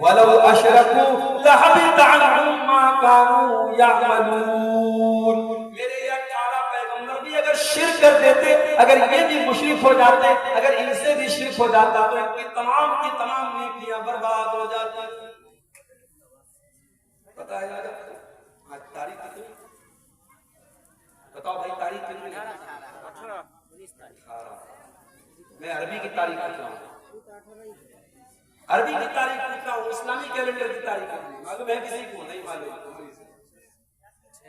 وَلَوْ أَشْرَكُوا لَحَبِطَ عَنْهُمْ مَا كَانُوا يَعْمَلُونَ۔ میرے یہ 18 پیغمبر بھی اگر شرک کر دیتے، اگر یہ بھی مشرک ہو جاتے، اگر ان سے بھی شرک ہو جاتا تو ان کی تمام نیکیاں برباد ہو جاتی۔ پتہ ہے آج تاریخ کتنی؟ بتاؤ بھائی تاریخ کتنی؟ 18۔ میں عربی کی تاریخ پوچھ رہا ہوں، عربی کی تاریخ پوچھ رہا ہوں، اسلامی کیلنڈر کی تاریخ معلوم ہے کسی کو نہیں معلوم؟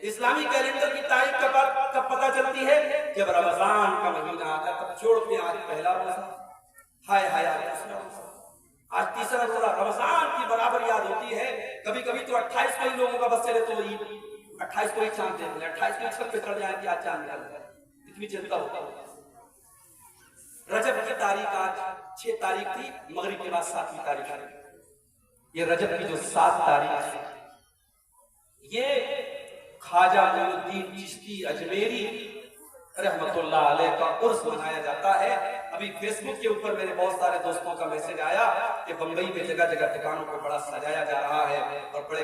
اسلامی کیلنڈر کی تاریخ کب پتہ چلتی ہے؟ جب رمضان کا مہینہ آتا تب چھوڑتے ہیں، آج پہلا روزہ، ہائے ہائے آج تیسرا روزہ، رمضان کی برابر یاد ہوتی ہے۔ کبھی کبھی تو 28 کو ہی لوگوں کا بس چلے تو عید، 28 کو ہی چاند دیکھ لیں، 28 کو چھت پہ چڑھ جائیں کہ آج چاند نکل جائے، اتنی چنتا ہوتا ہے۔ رجب کی تاریخ آج 6 تاریخ تھی، مغرب کے بعد 7ویں تاریخ ہے۔ یہ رجب کی جو 7 تاریخ ہے، یہ خواجہ معین الدین چشتی اجمیری رحمت اللہ علیہ کا عرس منایا جاتا ہے۔ ابھی فیس بک کے اوپر میرے بہت سارے دوستوں کا میسج آیا کہ بمبئی میں جگہ جگہ ٹھکانوں کو بڑا سجایا جا رہا ہے اور بڑے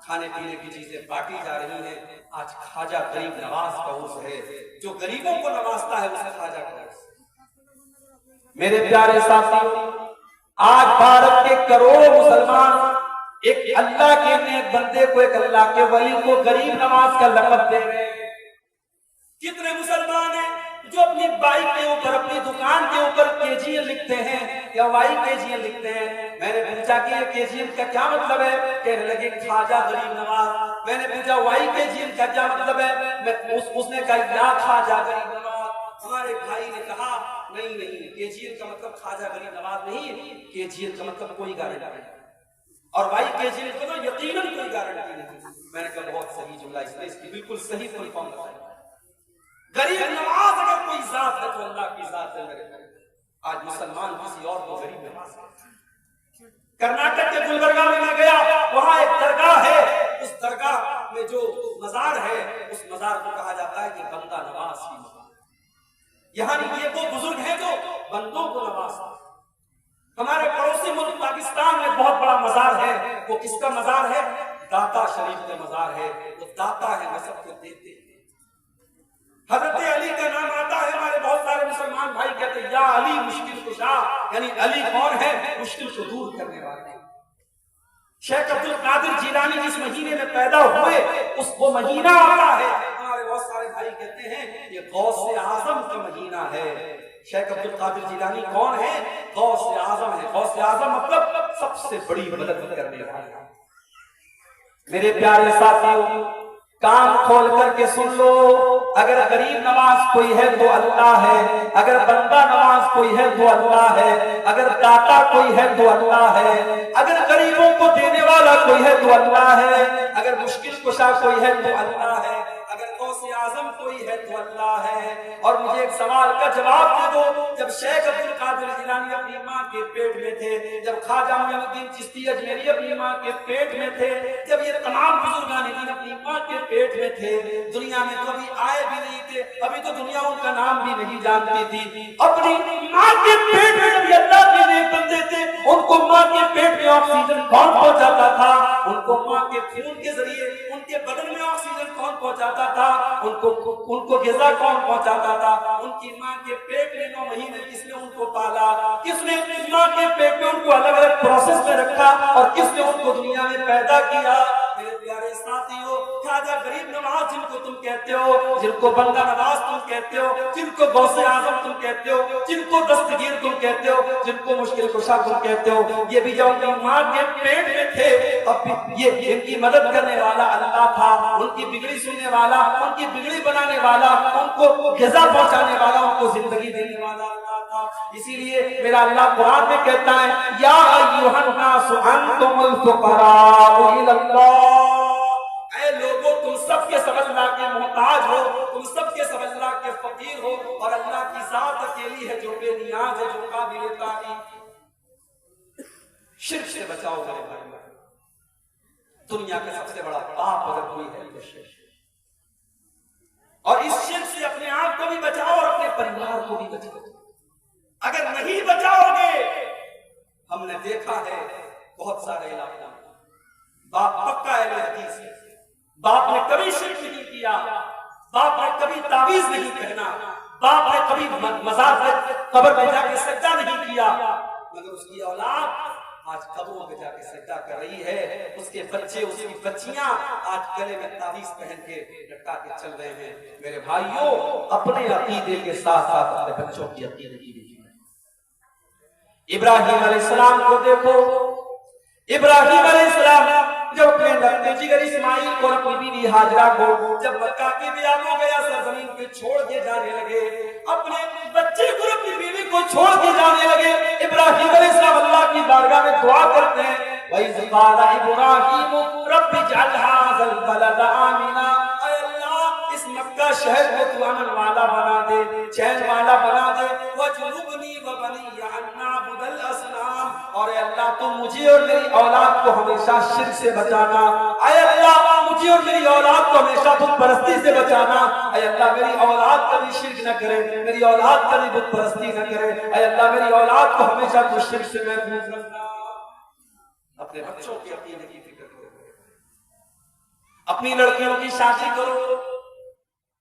کھانے پینے کی چیزیں بانٹی جا رہی ہیں۔ آج خواجہ غریب نواز کا عرس ہے، جو غریبوں کو نوازتا ہے اس خواجہ کا عرس۔ میرے پیارے ساتھیوں، آج بھارت کے کروڑوں مسلمان ایک اللہ کے نیک بندے کو، ایک اللہ کے ولی کو غریب نواز کا لقب دے رہے ہیں۔ کتنے مسلمان ہیں جو اپنی بائک کے اوپر، اپنی دکان کے اوپر KGN لکھتے ہیں یا YKGN لکھتے ہیں؟ میں نے پوچھا کہ یہ KGN کا کیا مطلب ہے؟ کہنے لگے خواجہ غریب نواز۔ میں نے پوچھا YKGN کا کیا مطلب ہے؟ اس نے کہا یا خواجہ غریب نواز۔ ہمارے بھائی نے کہا نہیں KGN کا مطلب خواجہ غریب نواز نہیں، KGN کا مطلب کوئی گارنٹی نہیں، اور YKGN کا مطلب یقیناً کوئی گارنٹی نہیں۔ میں نے کہا بہت صحیح جملہ، اس کی بالکل صحیح فل فارم بتائی۔ غریب نواز اگر کوئی ذات ہے تو اللہ کی ذات ہے میرے بھائی۔ آج مسلمان کسی اور کو غریب نواز ہے۔ کرناٹک کے گلبرگہ میں میں گیا، وہاں ایک درگاہ ہے، اس درگاہ میں جو مزار ہے اس مزار کو کہا جاتا ہے کہ بندہ نواز کی مزار۔ یعنی یہ وہ بزرگ ہیں جو بندوں کو نوازتے ہیں۔ ہمارے پڑوسی ملک پاکستان میں بہت بڑا مزار ہے، وہ کس کا مزار ہے؟ داتا شریف کا مزار ہے۔ وہ داتا ہے، سب کو دیتے ہیں۔ حضرت علی کا نام آتا ہے، ہمارے بہت سارے مسلمان بھائی کہتے ہیں یا علی مشکل کشا، یعنی علی کون ہے؟ مشکل کو دور کرنے والے۔ شیخ عبد القادر جیلانی جس مہینے میں پیدا ہوئے اس وہ مہینہ آتا ہے، ہمارے بہت سارے بھائی کہتے ہیں یہ غوث اعظم کا مہینہ ہے۔ شیخ عبد القادر جیلانی کون ہے؟ غوث اعظم ہے۔ غوث اعظم مطلب سب سے بڑی مدد کرنے والا۔ میرے پیارے ساتھیوں، کان کھول کر کے سن لو، اگر غریب نواز کوئی ہے تو اللہ ہے، اگر بندہ نواز کوئی ہے تو اللہ ہے، اگر داتا کوئی ہے تو اللہ ہے، اگر غریبوں کو دینے والا کوئی ہے تو اللہ ہے، اگر مشکل کشا کوئی ہے تو اللہ ہے، اگر غوث اعظم کوئی ہے تو اللہ ہے۔ اور مجھے ایک سوال کا جواب دے دو، جب شیخ عبد القادر جیلانی اپنی ماں کے پیٹ میں تھے، جب خواجہ معین الدین چشتی اجمیری اپنی ماں کے پیٹ میں تھے، جب یہ تمام بزرگان دین اپنی ماں کے پیٹ میں تھے، دنیا میں کبھی آئے بھی نہیں تھے، ابھی تو دنیا ان کا نام بھی نہیں جانتی تھی، اپنی ماں کے پیٹ میں جب اللہ کے نیک بندے تھے، ان کو ماں کے پیٹ میں آکسیجن کون پہنچاتا تھا؟ ان کو ماں کے خون کے ذریعے ان کے بدن میں آکسیجن کون پہنچاتا تھا؟ ان کو غذا کون پہنچاتا تھا؟ ان کی ماں کے پیٹ میں 9 مہینے کس نے ان کو پالا؟ کس نے ماں کے پیٹ میں ان کو الگ الگ پروسیس میں رکھا اور کس نے ان کو دنیا میں پیدا کیا؟ میرے پیارے ساتھیوں، خواجہ غریب نواز جن کو تم کہتے ہو، جن کو بندہ نواز تم کہتے ہو، جن کو غوث اعظم تم کہتے ہو، جن کو دستگیر تم کہتے ہو، جن کو مشکل کشا تم کہتے ہو، یہ بھی جب اپنی ماں کے پیٹ میں تھے اب یہ ان کی مدد کرنے والا اللہ تھا، ان کی بگڑی سننے والا، ان کی بگڑی بنانے والا، ان کو غذا پہنچانے والا، ان کو زندگی دینے والا اللہ تھا۔ اسی لیے میرا اللہ قرآن میں کہتا ہے یا ایھا الناس انتم الفقراء الی اللہ، اے لوگوں تم سب کے سب اللہ کے محتاج ہو، تم سب کے سب اللہ کے فقیر ہو، اور اللہ کی ذات اکیلی ہے جو بے نیاز ہے، جو قابل تعریف۔ شرک سے بچاؤ میرے بھائی، دنیا کا سب سے بڑا پاپ اگر کوئی ہے تو شرک، اور اس شرک سے اپنے آپ کو بھی بچاؤ اور اپنے پریوار کو بھی بچاؤ۔ اگر نہیں بچاؤ گے، ہم نے دیکھا ہے بہت سارے علاقوں میں باپ پکا اہل حدیث ہے، باپ نے کبھی شرک نہیں کیا، باپ نے کبھی تعویذ نہیں پہنا، باپ نے کبھی مزار پر قبر میں جا کے سجدہ نہیں کیا، مگر اس کی اولاد آج قبروں پہ جا کے سجدہ کر رہی ہے، اس کے بچے اس کی بچیاں آج گلے میں تعویذ پہن کے لٹکا کے چل رہے ہیں۔ میرے بھائیوں، اپنے عقیدے کے ساتھ ساتھ اپنے بچوں کی عقیدے کی بھی ابراہیم علیہ السلام کو دیکھو، ابراہیم علیہ السلام جب اپنے لگتے جگر اسماعیل کو اور اپنی بیوی ہاجرہ کو جب مکہ کے بیاب ہو گیا سرزمین پہ چھوڑ کے جانے لگے، اپنے بچے کو اپنی بیوی کو چھوڑ کے جانے لگے، ابراہیم علیہ السلام اللہ کی بارگاہ میں دعا کرتے ہیں، وَإِذْ قَالَ إِبْرَاهِيمُ رَبِّ اجْعَلْ هَٰذَا الْبَلَدَ آمِنًا، اے اللہ اس مکہ شہر کو تو امن والا بنا دے، چین والا بنا دے، وَاجْنُبْنِي وَبَنِيَّ أَن نَّعْبُدَ الْأَصْنَامَ، اور اے اللہ تو مجھے اور میری اولاد کو ہمیشہ شرک سے بچانا، اے اللہ مجھے اور میری اولاد کو ہمیشہ بت پرستی سے بچانا، اے اللہ میری اولاد کبھی شرک نہ کرے، میری اولاد کبھی بت پرستی نہ کرے، اے اللہ میری اولاد کو ہمیشہ تو شرک سے محفوظ رکھنا۔ اپنے بچوں کی عقیدے کی فکر کرو، اپنی لڑکیوں کی شادی کرو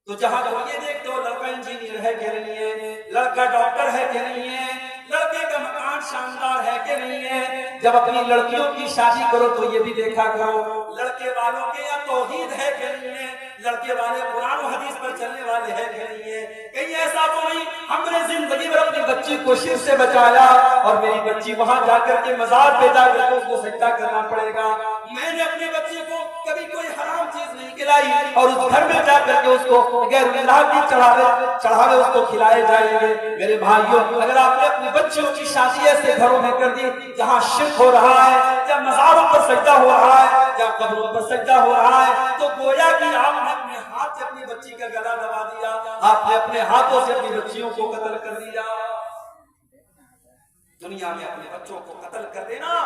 تو جہاں تم یہ دیکھتے ہو لڑکا انجینئر ہے کہ نہیں ہے، لڑکا ڈاکٹر ہے کہ نہیں ہے، لڑکے کا مکان شاندار ہے کہ نہیں ہے، جب اپنی لڑکیوں کی شادی کرو تو یہ بھی دیکھا کرو لڑکے والوں کے یہاں توحید ہے کہ نہیں ہے، لڑکے والے قرآن و حدیث پر چلنے والے ہیں کہ نہیں ہے، کہیں ایسا تو نہیں ہم نے زندگی میں اپنی بچی کو شرک سے بچایا اور میری بچی وہاں جا کر کے مزار پہ جا کر کے اس کو سجدہ کرنا پڑے گا، میں نے اپنے بچے کو کبھی کوئی حرام چیز نہیں کھلائی اور اس گھر میں جا کر کے اس کو غیر اللہ کی چڑھاوے اس کو کھلائے جائیں گے۔ میرے بھائیوں، اگر آپ نے اپنے بچوں کی شادی ایسے گھروں میں کر دی جہاں شرک ہو رہا ہے، جہاں مزاروں پر سجدہ ہو رہا ہے، جہاں قبروں پر سجدہ ہو رہا ہے، تو گویا کہ آپ نے اپنے ہاتھ سے اپنی بچی کا گلا دبا دیا، آپ نے اپنے ہاتھوں سے اپنی بچیوں کو قتل کر دیا۔ دنیا میں اپنے بچوں کو قتل کر دینا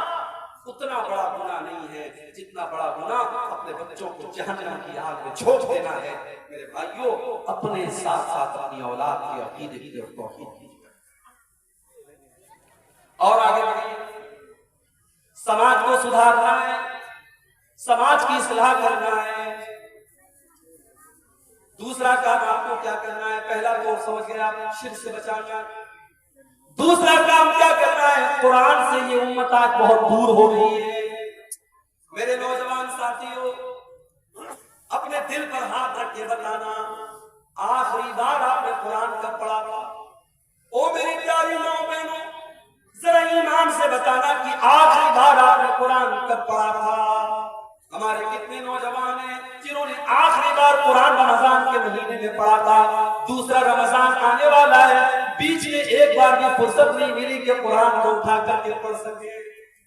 اتنا بڑا گناہ نہیں ہے جتنا بڑا گناہ اپنے بچوں کو جہنم کی آگ میں جھونک دینا ہے۔ میرے بھائیوں، اپنے ساتھ ساتھ اپنی اولاد کی عقیدے کی اور توحید کی اور آگے بڑھیے۔ سماج کو سدھارنا ہے، سماج کی اصلاح کرنا ہے۔ دوسرا کام آپ کو کیا کرنا ہے؟ پہلا تو سمجھ گئے آپ، شرک سے بچانا۔ دوسرا کام کیا کرنا ہے؟ قرآن سے یہ امت آج بہت دور ہو گئی ہے۔ میرے نوجوان ساتھیوں، اپنے دل پر ہاتھ رکھ کے بتانا، آخری بار آپ نے قرآن کب پڑھا تھا؟ او میری پیاری ماں بہنوں، ذرا ایمان سے بتانا کہ آخری بار آپ نے قرآن کب پڑھا تھا؟ ہمارے کتنے نوجوان ہیں جنہوں نے آخری بار قرآن رمضان کے مہینے میں پڑھا تھا؟ دوسرا رمضان آنے والا ہے، بیچ میں ایک بار بھی فرصت نہیں ملی کہ قرآن کو اٹھا کر کے پڑھ سکے۔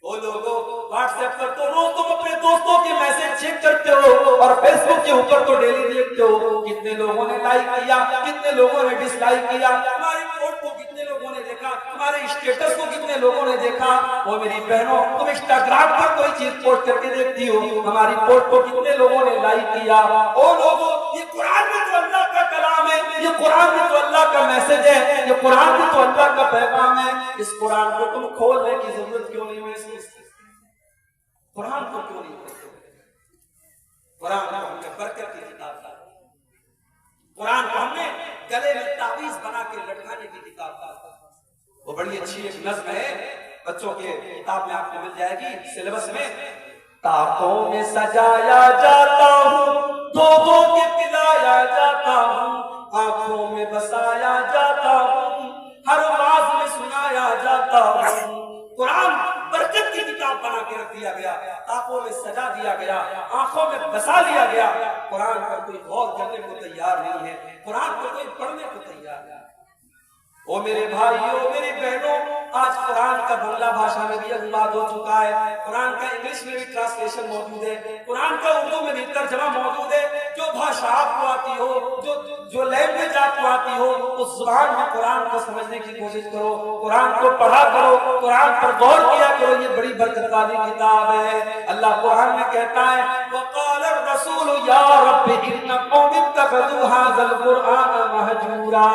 وہ لوگوں واٹس ایپ پر تو روز تم اپنے دوستوں کے میسج چیک کرتے ہو اور فیس بک کے اوپر تو ڈیلی دیکھتے ہو کتنے لوگوں نے لائک کیا، کتنے لوگوں نے ڈس لائک کیا، ہماری پوسٹ کو کتنے لوگوں نے دیکھا، ہمارے اسٹیٹس کو کتنے لوگوں نے دیکھا۔ وہ میری بہنوں، تم انسٹاگرام پر کوئی چیز پوسٹ کر کے دیکھتی ہو، ہماری پوسٹ کو کتنے لوگوں نے لائک کیا۔ او لوگوں، یہ قرآن میں تو اللہ کا کلام ہے، یہ قرآن میں تو اللہ کا میسج ہے، یہ قرآن میں تو اللہ کا پیغام ہے، اس قرآن کو تم کھولنے کی ضرورت کیوں نہیں محسوس؟ قرآن کو کیوں نہیں پڑھتے؟ قرآن کو ہم نے برکت کی کتاب تھا، قرآن کو ہم نے گلے میں تعویذ بنا کے لٹکانے کی کتاب تھا۔ وہ بڑی اچھی ایک نظم ہے، بچوں کے کتاب میں آپ کو مل جائے گی سلیبس میں۔ تاکوں میں سجایا جاتا ہوں، دودھوں کے پلایا جاتا ہوں، آنکھوں میں بسایا جاتا ہوں، ہر آواز میں سنایا جاتا ہوں۔ قرآن برکت کی کتاب بنا کے رکھ دیا گیا، آنکھوں میں سجا دیا گیا، آنکھوں میں بسا لیا گیا۔ قرآن پر کوئی غور کرنے کو تیار نہیں ہے، قرآن پر کوئی پڑھنے کو تیار نہیں ہے۔ او میرے بھائیوں، میری بہنوں، آج قرآن کا بنگلہ بھاشا میں بھی انواد ہو چکا ہے، قرآن کا انگلش میں بھی ٹرانسلیشن موجود ہے، قرآن کا اردو میں بھی ترجمہ موجود ہے۔ جو بھاشا آپ کو آتی ہو، جو لینگویج آپ کو آتی ہو، اس زبان میں قرآن کو سمجھنے کی کوشش کرو، قرآن کو پڑھا کرو، قرآن پر غور کیا کرو، یہ بڑی برکت والی کتاب ہے۔ اللہ قرآن میں کہتا ہے وقال الرسول یا رب ان قوم اتخذوا هذا القرآن مہجورا۔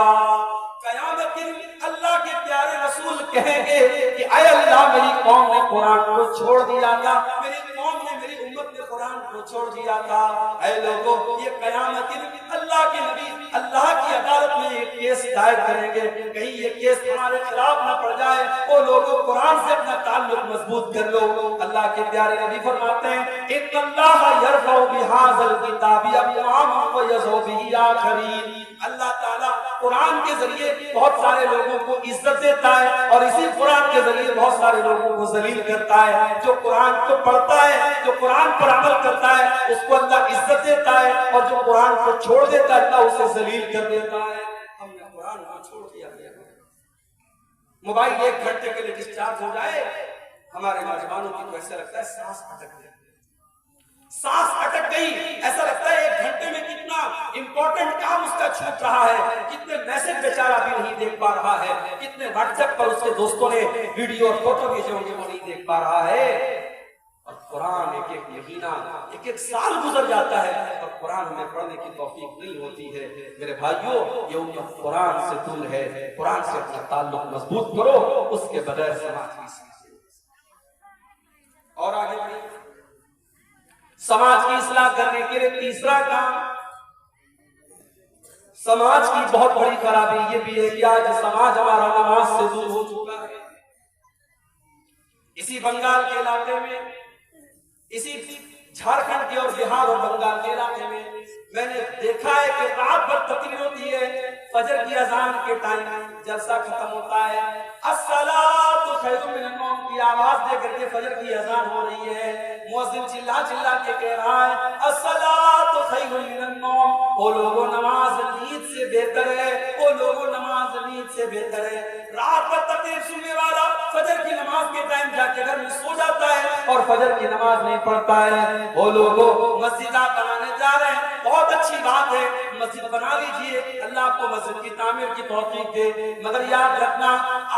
قیامت کے اللہ کے پیارے رسول کہیں گے کہ اے اللہ میری قوم نے قرآن کو چھوڑ دیا تھا، میری قوم نے، میری امت نے قرآن کو چھوڑ دیا تھا، اے لوگوں یہ قیامت کے دن اللہ کے نبی اللہ کی عدالت میں ایک کیس دائر کریں گے، کہیں یہ کیس ہمارے خلاف نہ پڑ جائے، وہ لوگوں قرآن سے اپنا تعلق مضبوط کر لو۔ اللہ کے پیارے نبی فرماتے ہیں ان اللہ یرفع بہذا الکتاب اقواما ویضع بہ آخرین، اللہ تعالیٰ قرآن کے ذریعے بہت سارے لوگوں کو عزت دیتا ہے اور اسی قرآن کے ذریعے بہت سارے لوگوں کو ذلیل کرتا ہے۔ جو قرآن کو پڑھتا ہے، جو قرآن پر عمل کرتا ہے، اس کو اللہ عزت دیتا ہے، اور جو قرآن کو چھوڑ دیتا ہے اللہ اسے ذلیل کر دیتا ہے۔ ہم نے قرآن کو چھوڑ دیا، موبائل 1 گھنٹے کے لیے ڈسچارج ہو جائے، ہمارے نوجوانوں کی تو ایسا لگتا ہے سانس اٹک گئی، سانس اٹک گئی، ایسا لگتا ہے 1 گھنٹے میں کتنا امپورٹنٹ کام اس کا چھوٹ رہا ہے، کتنے میسج بیچارہ بھی نہیں دیکھ پا رہا ہے، کتنے واٹس ایپ پر اس کے دوستوں نے ویڈیو اور فوٹو بھیجے ہوں گے وہ نہیں دیکھ پا رہا ہے۔ اور قرآن ایک ایک مہینہ، ایک ایک سال گزر جاتا ہے اور قرآن ہمیں پڑھنے کی توفیق نہیں ہوتی ہے۔ میرے بھائیوں یہ امت قرآن سے دور ہے، قرآن سے اپنا تعلق مضبوط کرو، اس کے بغیر سماج کی اور آگے بڑھیں۔ سماج کی اصلاح کرنے کے لیے تیسرا کام، سماج کی بہت بڑی خرابی یہ بھی ہے کہ آج سماج ہمارا نماز سے دور ہو چکا ہے۔ اسی بنگال کے علاقے میں، اسی جھارکھنڈ کے اور بہار اور بنگال کے علاقے میں نے دیکھا ہے کہ رات بھر تقریر ہوتی ہے، فجر کی اذان کے ٹائم جلسہ ختم ہوتا ہے، الصلاۃ خیر من النوم کی آواز دے کر کے فجر کی اذان ہو رہی ہے، مؤذن چلا چلا کے کہہ رہا ہے الصلاۃ خیر من النوم، وہ لوگوں نماز نیند سے بہتر ہے، وہ لوگوں نماز نیند سے بہتر ہے۔ رات بھر تقریر سننے والا فجر کی نماز کے ٹائم جا کے گھر میں سو جاتا ہے اور فجر کی نماز نہیں پڑھتا ہے۔ وہ لوگوں مسجد آپ بنانے جا رہے ہیں، بہت اچھی بات ہے، مسجد بنا لیجئے، اللہ آپ کو مسجد کی تعمیر کی توفیق دے، مگر یاد رکھنا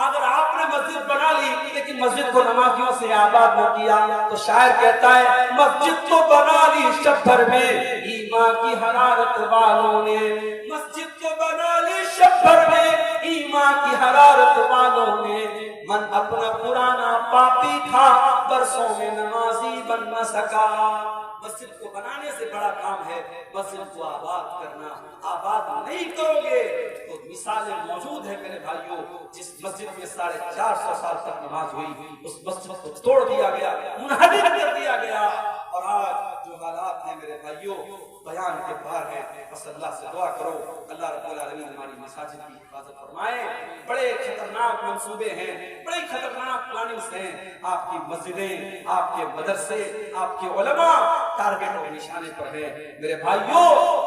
اگر آپ نے مسجد بنا لی لیکن مسجد کو نمازیوں سے آباد نہ کیا تو شاعر کہتا ہے مسجد تو بنا لی شب بھر میں ایمان کی حرارت والوں نے، مسجد تو بنا لی شب بھر میں ایمان کی حرارت والوں نے، من اپنا پرانا پاپی تھا برسوں میں نمازی بن نہ سکا۔ مسجد کو بنانے سے بڑا کام ہے مسجد کو آباد کرنا، آباد نہیں کرو گے تو مثالیں موجود ہیں میرے بھائیوں، جس مسجد میں 450 سال تک نماز ہوئی اس مسجد کو توڑ دیا گیا، منہدم کر دیا گیا، اور آج جو حالات ہیں میرے بھائیوں بیان کے باہر ہیں۔ بس اللہ سے دعا کرو اللہ رب العالمین ہماری مساجد کی حفاظت فرمائے۔ بڑے خطرناک منصوبے ہیں، بڑی خطرناک پلاننگز ہیں، آپ کی مسجدیں، آپ کے مدرسے، آپ کے علماء ٹارگٹ اور نشانے پر ہیں۔ میرے بھائیوں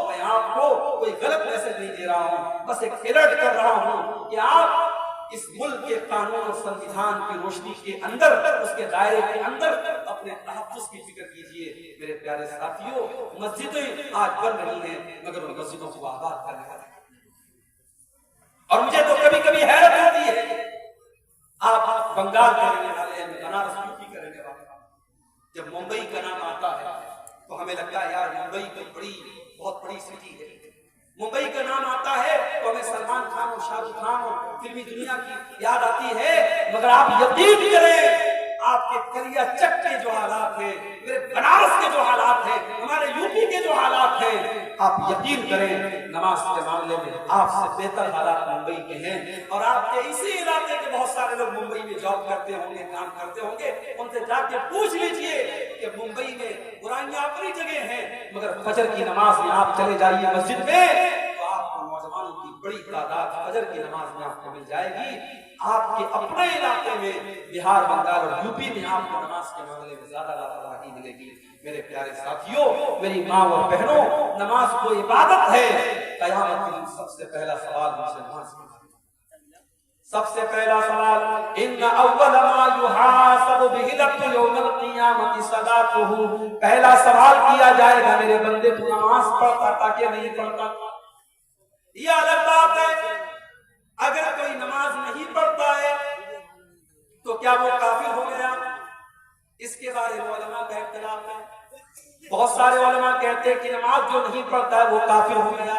میں آپ کو کوئی غلط میسج نہیں دے رہا ہوں، بس ایک الرٹ کر رہا ہوں کہ آپ اس ملک کے قانون اور سنویدھان کی روشنی کے اندر، اس کے دائرے کے اندر اپنے تحفظ کی فکر کیجئے۔ میرے پیارے ساتھیوں مسجدیں آج بن رہی ہیں مگر ان مسجدوں کو آباد کرنے والے، اور مجھے تو کبھی کبھی حیرت ہوتی ہے، آپ بنگال کے رہنے والے ہیں، بنارس یوپی کے رہنے والے ہیں، جب ممبئی کا نام آتا ہے تو ہمیں لگتا ہے یار ممبئی تو بہت بڑی سٹی ہے، ممبئی کا نام آتا ہے تو ہمیں سلمان خان اور شاہ رخ خان اور فلمی دنیا کی یاد آتی ہے، مگر آپ یقین کریں آپ کے کریا چک کے جو حالات ہیں، میرے بنارس کے جو حالات ہیں، ہمارے یوپی کے جو حالات ہیں، آپ یقین کریں نماز کے معاملے میں آپ سے بہتر حالات ممبئی کے ہیں، اور آپ کے اسی علاقے کے بہت سارے لوگ ممبئی میں جاب کرتے ہوں گے، کام کرتے ہوں گے، ان سے جا کے پوچھ لیجئے کہ ممبئی میں برائیاں اپنی جگہ ہیں مگر فجر کی نماز میں آپ چلے جائیے مسجد میں تو آپ کو نوجوانوں کی بڑی تعداد فجر کی نماز میں آپ کو مل جائے گی۔ آپ کے اپنے علاقے میں بہار، بنگال اور یوپی میں آپ کو نماز کے معاملے میں زیادہ لاپرواہی ملے گی۔ میرے پیارے ساتھیوں، میری ماں اور بہنوں، نماز کو عبادت ہے۔ قیامت کے دن سب سے پہلا سوال مجھ سے نماز کا، سب سے پہلا سوال ان اول ما یحاسب به العبد یوم القیامت صلاته، پہلا سوال کیا جائے گا میرے بندے تو نماز پڑھتا تھا کہ نہیں پڑھتا تھا؟ یہ الگ بات ہے، اگر کوئی نماز نہیں پڑھتا ہے تو کیا وہ کافر ہو گیا؟ اس کے بارے میں علماء کا اختلاف ہے۔ بہت سارے علماء کہتے ہیں کہ نماز جو نہیں پڑھتا ہے وہ کافر ہو گیا،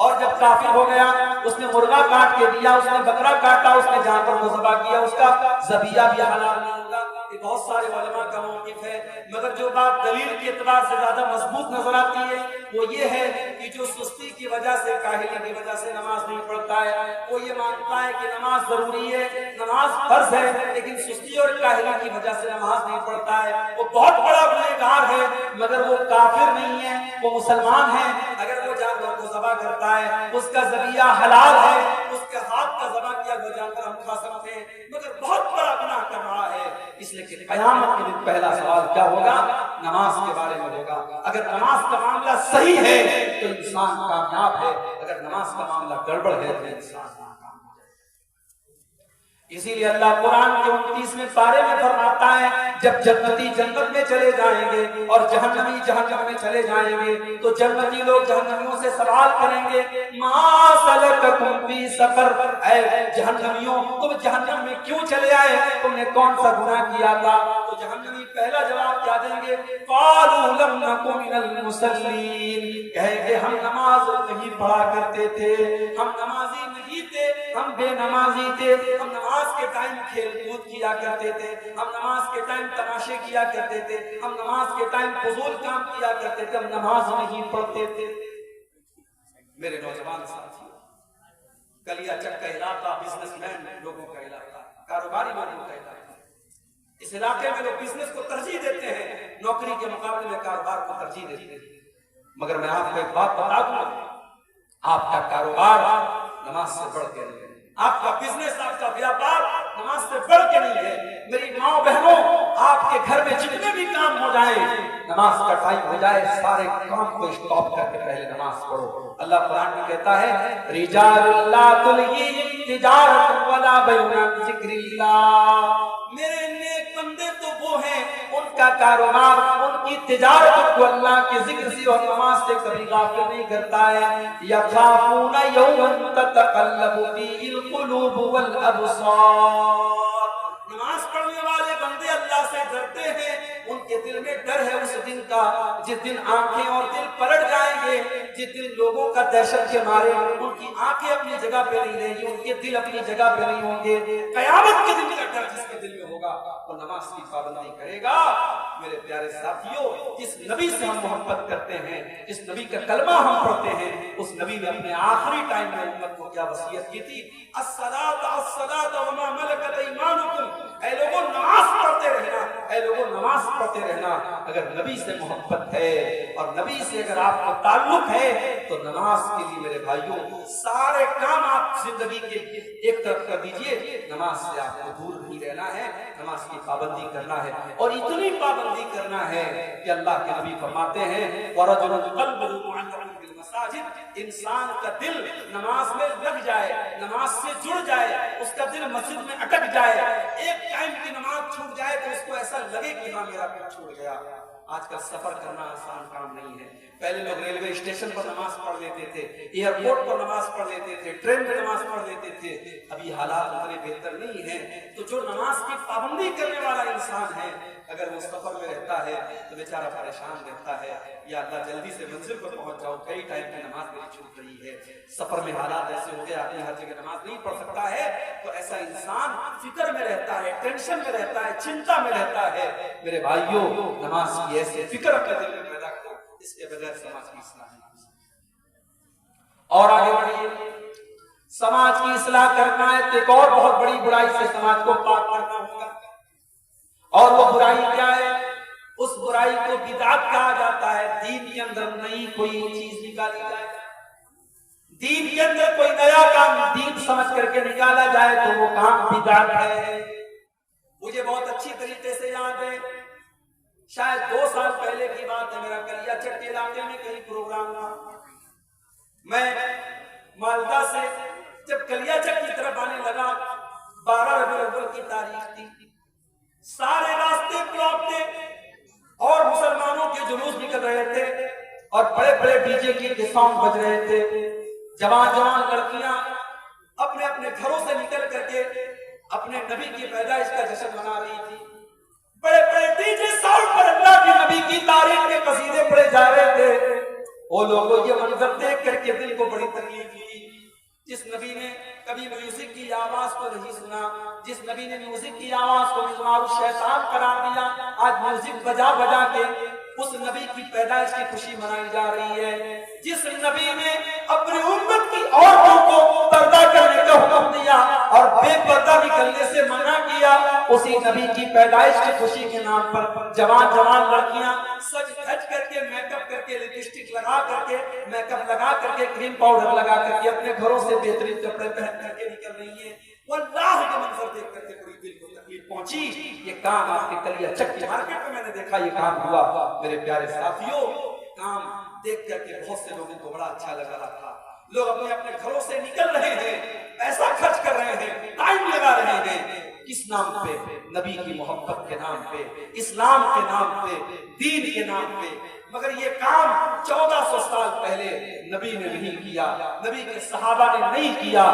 اور جب کافر ہو گیا اس نے مرغا کاٹ کے دیا، اس نے بکرا کاٹا، اس نے جانور کو ذبح کیا، اس کا ذبیحہ بھی حلال نہیں ہوگا۔ یہ بہت سارے علماء کا موقف ہے، مگر جو بات دلیل کے اعتبار سے زیادہ مضبوط نظر آتی ہے وہ یہ ہے کہ جو سستی کی وجہ سے، کاہلی کی وجہ سے نماز نہیں پڑھتا ہے، وہ یہ مانتا ہے کہ نماز ضروری ہے، نماز فرض ہے، لیکن سستی اور کاہلی کی وجہ سے نماز نہیں پڑھتا ہے، وہ بہت بڑا گنہگار ہے، مگر وہ کافر نہیں ہے، وہ مسلمان ہے۔ اگر وہ جانور کو ذبح کرتا ہے اس کا ذبیحہ حلال ہے، اس کے ہاتھ کا ذبح کیا ہوا جانور ہم کھا سکتے ہیں، مگر بہت بڑا گناہ کر رہا ہے۔ اس لیے کہ قیامت کے دن پہلا سوال کیا ہوگا؟ نماز کے بارے میں ہوگا۔ اگر نماز کا معاملہ صحیح ہے تو انسان کامیاب ہے، اگر نماز کا معاملہ گڑبڑ ہے تو انسان ناکام ہے۔ اسی لیے اللہ قرآن کے 29ویں پارے میں فرماتا ہے جب جنتی جنت میں چلے جائیں گے اور جہنمی جہنم میں چلے جائیں گے تو جنتی لوگ جہنمیوں سے سوال کریں گے ما سلککم فی سقر، اے جہنمیوں تم جہنم میں کیوں چلے آئے، تم نے کون سا گناہ کیا تھا؟ تو جہنمی پہلا جواب کیا دیں گے؟ قالوا لم نک من المصلین، کہیں گے ہم نماز نہیں پڑھا کرتے تھے، ہم نمازی نہیں تھے، ہم بے نمازی تھے، ہم نماز کے ٹائم کھیل کود کیا کرتے تھے، ہم نماز کے ٹائم تماشے کیا کرتے تھے، ہم نماز کے ٹائم فضول کام کیا کرتے تھے، ہم نماز نہیں پڑھتے تھے۔ میرے نوجوان ساتھیوں، کلیا چک کا علاقہ بزنس مین لوگوں کا علاقہ، کاروباری لوگوں کا علاقہ، اس علاقے میں لوگ بزنس کو ترجیح دیتے ہیں، نوکری کے مقابلے میں کاروبار کو ترجیح دیتے ہیں۔ مگر میں آپ کو ایک بات بتا دوں، آپ کا کاروبار نماز سے بڑھ کے نہیں ہے، آپ کا بزنس، آپ کا بیاپار نماز سے بڑھ کے نہیں ہے۔ میری ماں بہنوں، آپ کے گھر میں جتنے بھی کام ہو جائیں، نماز کا ٹائم ہو جائے سارے کام کو اسٹاپ کر کے پہلے نماز پڑھو۔ اللہ قرآن میں کہتا ہے رجال لا تلہیہم تجارۃ ولا بیع عن ذکر اللہ، میرے نیک بندے تو وہ ہیں ان کا کاروبار، ان کی تجارت کو اللہ کے ذکر سے اور نماز سے کبھی غافل نہیں کرتا ہے۔ یخافون یوما تتقلب فیہ القلوب والابصار، نماز پڑھنے والے بندے اللہ سے ڈرتے ہیں، ان کے دل میں ڈر ہے اس دن کا جس دن آنکھیں اور دل پلٹ جائیں گے، جس دن لوگوں کا دہشت کے مارے ان کی آنکھیں اپنی جگہ پہ نہیں رہیں گی، ان کے دل اپنی جگہ پہ نہیں ہوں گے۔ قیامت کے دن کا ڈر جس کے دل میں ہوگا وہ نماز کی پابندی کرے گا۔ میرے پیارے ساتھیوں، جس نبی سے ہم محبت کرتے ہیں، جس نبی کا کلمہ ہم پڑھتے ہیں، اس نبی نے اپنے آخری ٹائم میں امت کو کیا وصیت کی تھی؟ الصلاۃ الصلاۃ وما ملکت ایمانکم، اے لوگوں نماز پڑھتے رہنا، اے لوگوں نماز پڑھتے رہنا۔ اگر نبی سے محبت ہے اور نبی سے اگر آپ کو تعلق ہے تو نماز کے لیے میرے بھائیوں سارے کام آپ زندگی کے ایک طرف کر دیجئے، نماز سے آپ کو دور نہیں رہنا ہے، نماز کی پابندی کرنا ہے، اور اتنی پابندی کرنا ہے کہ اللہ کے نبی فرماتے ہیں وَرَجُلٌ قَلْبُهُ مُعَلَّقٌ بِالْمَسَاجِدِ، انسان کا دل نماز میں لگ جائے، نماز سے جڑ جائے، اس کا دل مسجد میں اٹک جائے، ایک ٹائم کی نماز چھوٹ جائے تو اس کو ایسا لگے کہ ہاں میرا دل چھوٹ گیا۔ آج کل سفر کرنا آسان کام نہیں ہے، پہلے لوگ ریلوے اسٹیشن پر نماز پڑھ لیتے تھے، ایئرپورٹ پر نماز پڑھ لیتے تھے، ٹرین پر نماز پڑھ لیتے تھے، ابھی حالات اتنے بہتر نہیں ہیں۔ تو جو نماز کی پابندی کرنے والا انسان ہے اگر وہ سفر میں رہتا ہے تو بیچارہ پریشان رہتا ہے، یا اللہ جلدی سے منزل پر پہنچ جاؤ، کئی ٹائم کی نماز میری چھوٹ رہی ہے، سفر میں حالات ایسے ہو گئے آدمی ہر جگہ نماز نہیں پڑھ سکتا ہے، تو ایسا انسان فکر میں رہتا ہے، ٹینشن میں رہتا ہے، چنتا میں رہتا ہے۔ میرے بھائیوں، نماز کی ایسی فکر اپنے دل میں پیدا کرو، اس کے بغیر سماج کی اصلاح نہیں ہو سکتی۔ اور آگے بڑھیے، سماج کی اصلاح کرنا ہے تو ایک اور بہت بڑی برائی سے سماج کو پاک کرنا ہوگا، اور وہ برائی کیا ہے؟ اس برائی کو بدعت کہا جاتا ہے۔ دین کے اندر نئی کوئی چیز نکالی جائے، دین کے اندر کوئی نیا کام دین سمجھ کر کے نکالا جائے تو وہ کام بدعت ہے۔ مجھے بہت اچھی طریقے سے یاد ہے، شاید 2 سال پہلے کی بات ہے، میرا کلیا چک کے علاقے میں کہیں پروگرام تھا، میں مالدہ سے جب کلیا چک کی طرف آنے لگا، 12 ربیع الاول کی تاریخ تھی، سارے راستے بلاک تھے اور مسلمانوں کے جلوس نکل رہے تھے اور بڑے بڑے ڈی جے کے سانگ بج رہے تھے، جوان لڑکیاں اپنے اپنے گھروں سے نکل کر کے اپنے نبی کی پیدائش کا جشن منا رہی تھی، بڑے بڑے ڈی جے ساؤنڈ پر اللہ کے نبی کی تعریف کے قصیدے پڑھے جا رہے تھے۔ وہ لوگوں یہ منظر دیکھ کر کے دل کو بڑی تکلیف ہوئی. جس نبی نے کبھی میوزک کی آواز کو نہیں سنا، جس نبی نے میوزک کی آواز کو مزمار الشیطان قرار دیا، آج میوزک بجا بجا کے اس نبی کی پیدائش کی خوشی منائی جا رہی ہے. جس نبی نے اپنی امت کی عورتوں کو پردہ کرنے کا حکم دیا اور بے پردہ نکلنے سے منع کیا، اسی نبی کی پیدائش کی خوشی کے نام پر جوان جوان لڑکیاں سج دھج کر کے میک اپ کر کے لپسٹک لگا کر کے میک اپ لگا کر کے کریم پاؤڈر لگا کر کے اپنے گھروں سے بہترین کپڑے پہن کر کے نکل رہی ہیں. واللہ یہ منظر دیکھ کر کے بڑی دل کو تکلیف پہنچی. یہ کام آپ کے کلیہ چک کے مارکیٹ میں نے دیکھا یہ کام ہوا. میرے پیارے ساتھیوں، کام دیکھ کر کے بہت سے لوگوں کو بڑا اچھا لگ رہا تھا. لوگ اپنے اپنے گھروں سے نکل رہے ہیں، پیسہ خرچ کر رہے ہیں، ٹائم لگا رہے ہیں. کس نام پہ؟ نبی کی محبت کے نام پہ، اسلام کے نام پہ، دین کے نام پہ. مگر یہ کام 1400 سال پہلے نبی نے نہیں کیا، نبی کے صحابہ نے نہیں کیا.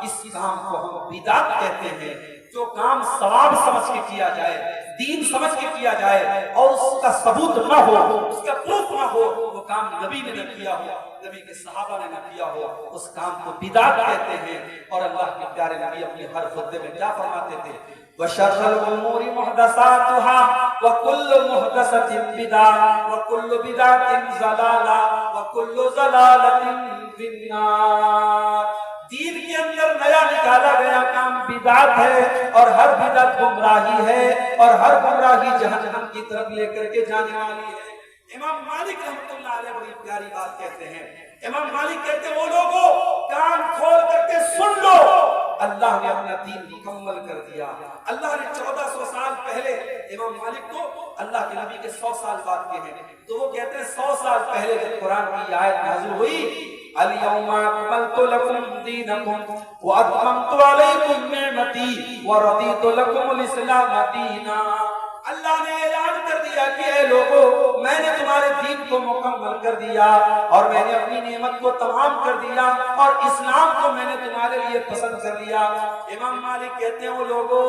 اس کام کو ہم بدعت کہتے ہیں. جو کام ثواب سمجھ کے کیا جائے، دین سمجھ کے کیا جائے اور اس کا ثبوت نہ ہو، اس کا پروف نہ ہو، وہ کام نبی نے نہ کیا ہو، نبی کے صحابہ نے نہ کیا ہو، اس کام کو بدعت کہتے ہیں. اور اللہ کے پیارے نبی اپنے ہر خطبے میں کیا فرماتے تھے؟ وَشَرَّ الْأُمُورِ مُحْدَثَاتُهَا وَكُلُّ مُحْدَثَةٍ بِدْعَةٌ وَكُلُّ بِدْعَةٍ ضَلَالَةٌ وَكُلُّ ضَلَالَةٍ فِي النَّارِ. دین کے اندر نیا نکالا گیا کام بدعت ہے اور ہر بدعت گمراہی ہے اور ہر گمراہی جہنم کی طرف لے کر کے جانے والی ہے. امام مالک رحمۃ اللہ علیہ بڑی پیاری بات کہتے ہیں. امام مالک کہتے ہیں وہ لوگوں کان کھول کر کے سن لو، اللہ نے اپنا دین مکمل کر دیا. اللہ نے 1400 سال پہلے، امام مالک تو اللہ کے نبی کے 100 سال بعد کے ہیں، تو وہ کہتے ہیں 100 سال پہلے جب قرآن کی آیت نازل ہوئی اليوم اکملت لکم دینکم واتممت علیکم نعمتی ورضیت لکم الاسلام دینا. اللہ نے اعلان کر دیا کہ اے لوگوں، میں نے تمہارے دین کو مکمل کر دیا اور میں نے اپنی نعمت کو تمام کر دیا اور اسلام کو میں نے تمہارے لیے پسند کر لیا. امام مالک کہتے ہیں وہ لوگوں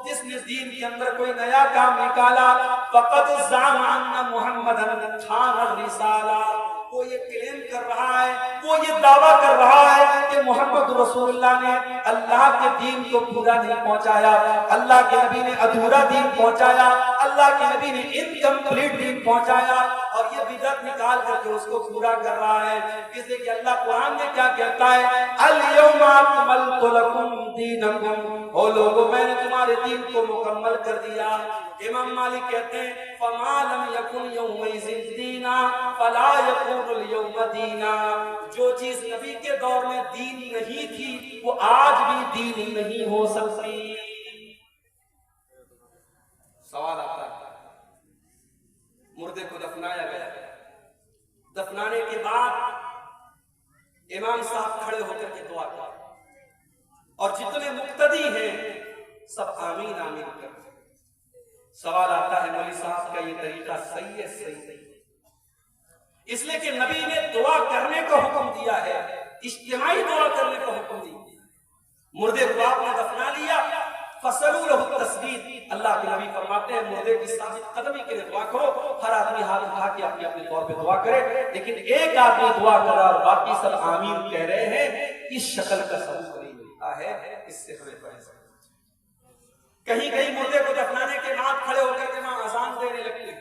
جس نے دین کے اندر کوئی نیا کام نکالا فقد زعم ان محمدًا خان الرسالہ، وہ یہ کلیم کر رہا ہے، وہ یہ دعویٰ کر رہا ہے کہ محمد رسول اللہ نے اللہ کے دین کو پورا نہیں پہنچایا، اللہ کے نبی نے ادھورا دین پہنچایا، اللہ کے نبی نے انکمپلیٹ دین پہنچایا اور یہ بدعت نکال کر کے اس کو پورا کر رہا ہے. اس لیے کہ اللہ قرآن میں کیا کہتا ہے؟ اليوم اکملت لکم دینکم، او لوگوں میں نے تمہارے دین کو مکمل کر دیا. امام مالک کہتے ہیں فما لم یکن یومئذ دینا فلا یکون اليوم دینا. جو چیز نبی کے دور میں دین نہیں تھی وہ آج بھی دین نہیں ہو سکتی. سوال آتا ہے، مردے کو دفنایا گیا، دفنانے کے بعد امام صاحب کھڑے ہو کر کے دعا کرتے اور جتنے مقتدی ہیں سب آمین آمین کرتے. سوال آتا ہے مولوی صاحب کا یہ طریقہ صحیح ہے؟ صحیح اس لیے کہ نبی نے دعا کرنے کا حکم دیا ہے، اجتماعی دعا کرنے کا حکم دیا. مردے کو آپ نے دفنا لیا فصلوا له التثبیت، اللہ کے نبی فرماتے ہیں مردے کی ثابت قدمی کے لیے دعا کرو. ہر آدمی ہاتھ اٹھا کے اپنے اپنے طور پہ دعا کرے، لیکن ایک آدمی دعا کر رہا اور باقی سب آمین کہہ رہے ہیں، اس شکل کا ثبوت نہیں ملتا ہے. اس سے ہمیں پرہیز کرنا چاہیے. کہیں کہیں مردے کو دفنانے کے بعد کھڑے ہو کر کے وہاں اذان دینے لگتے،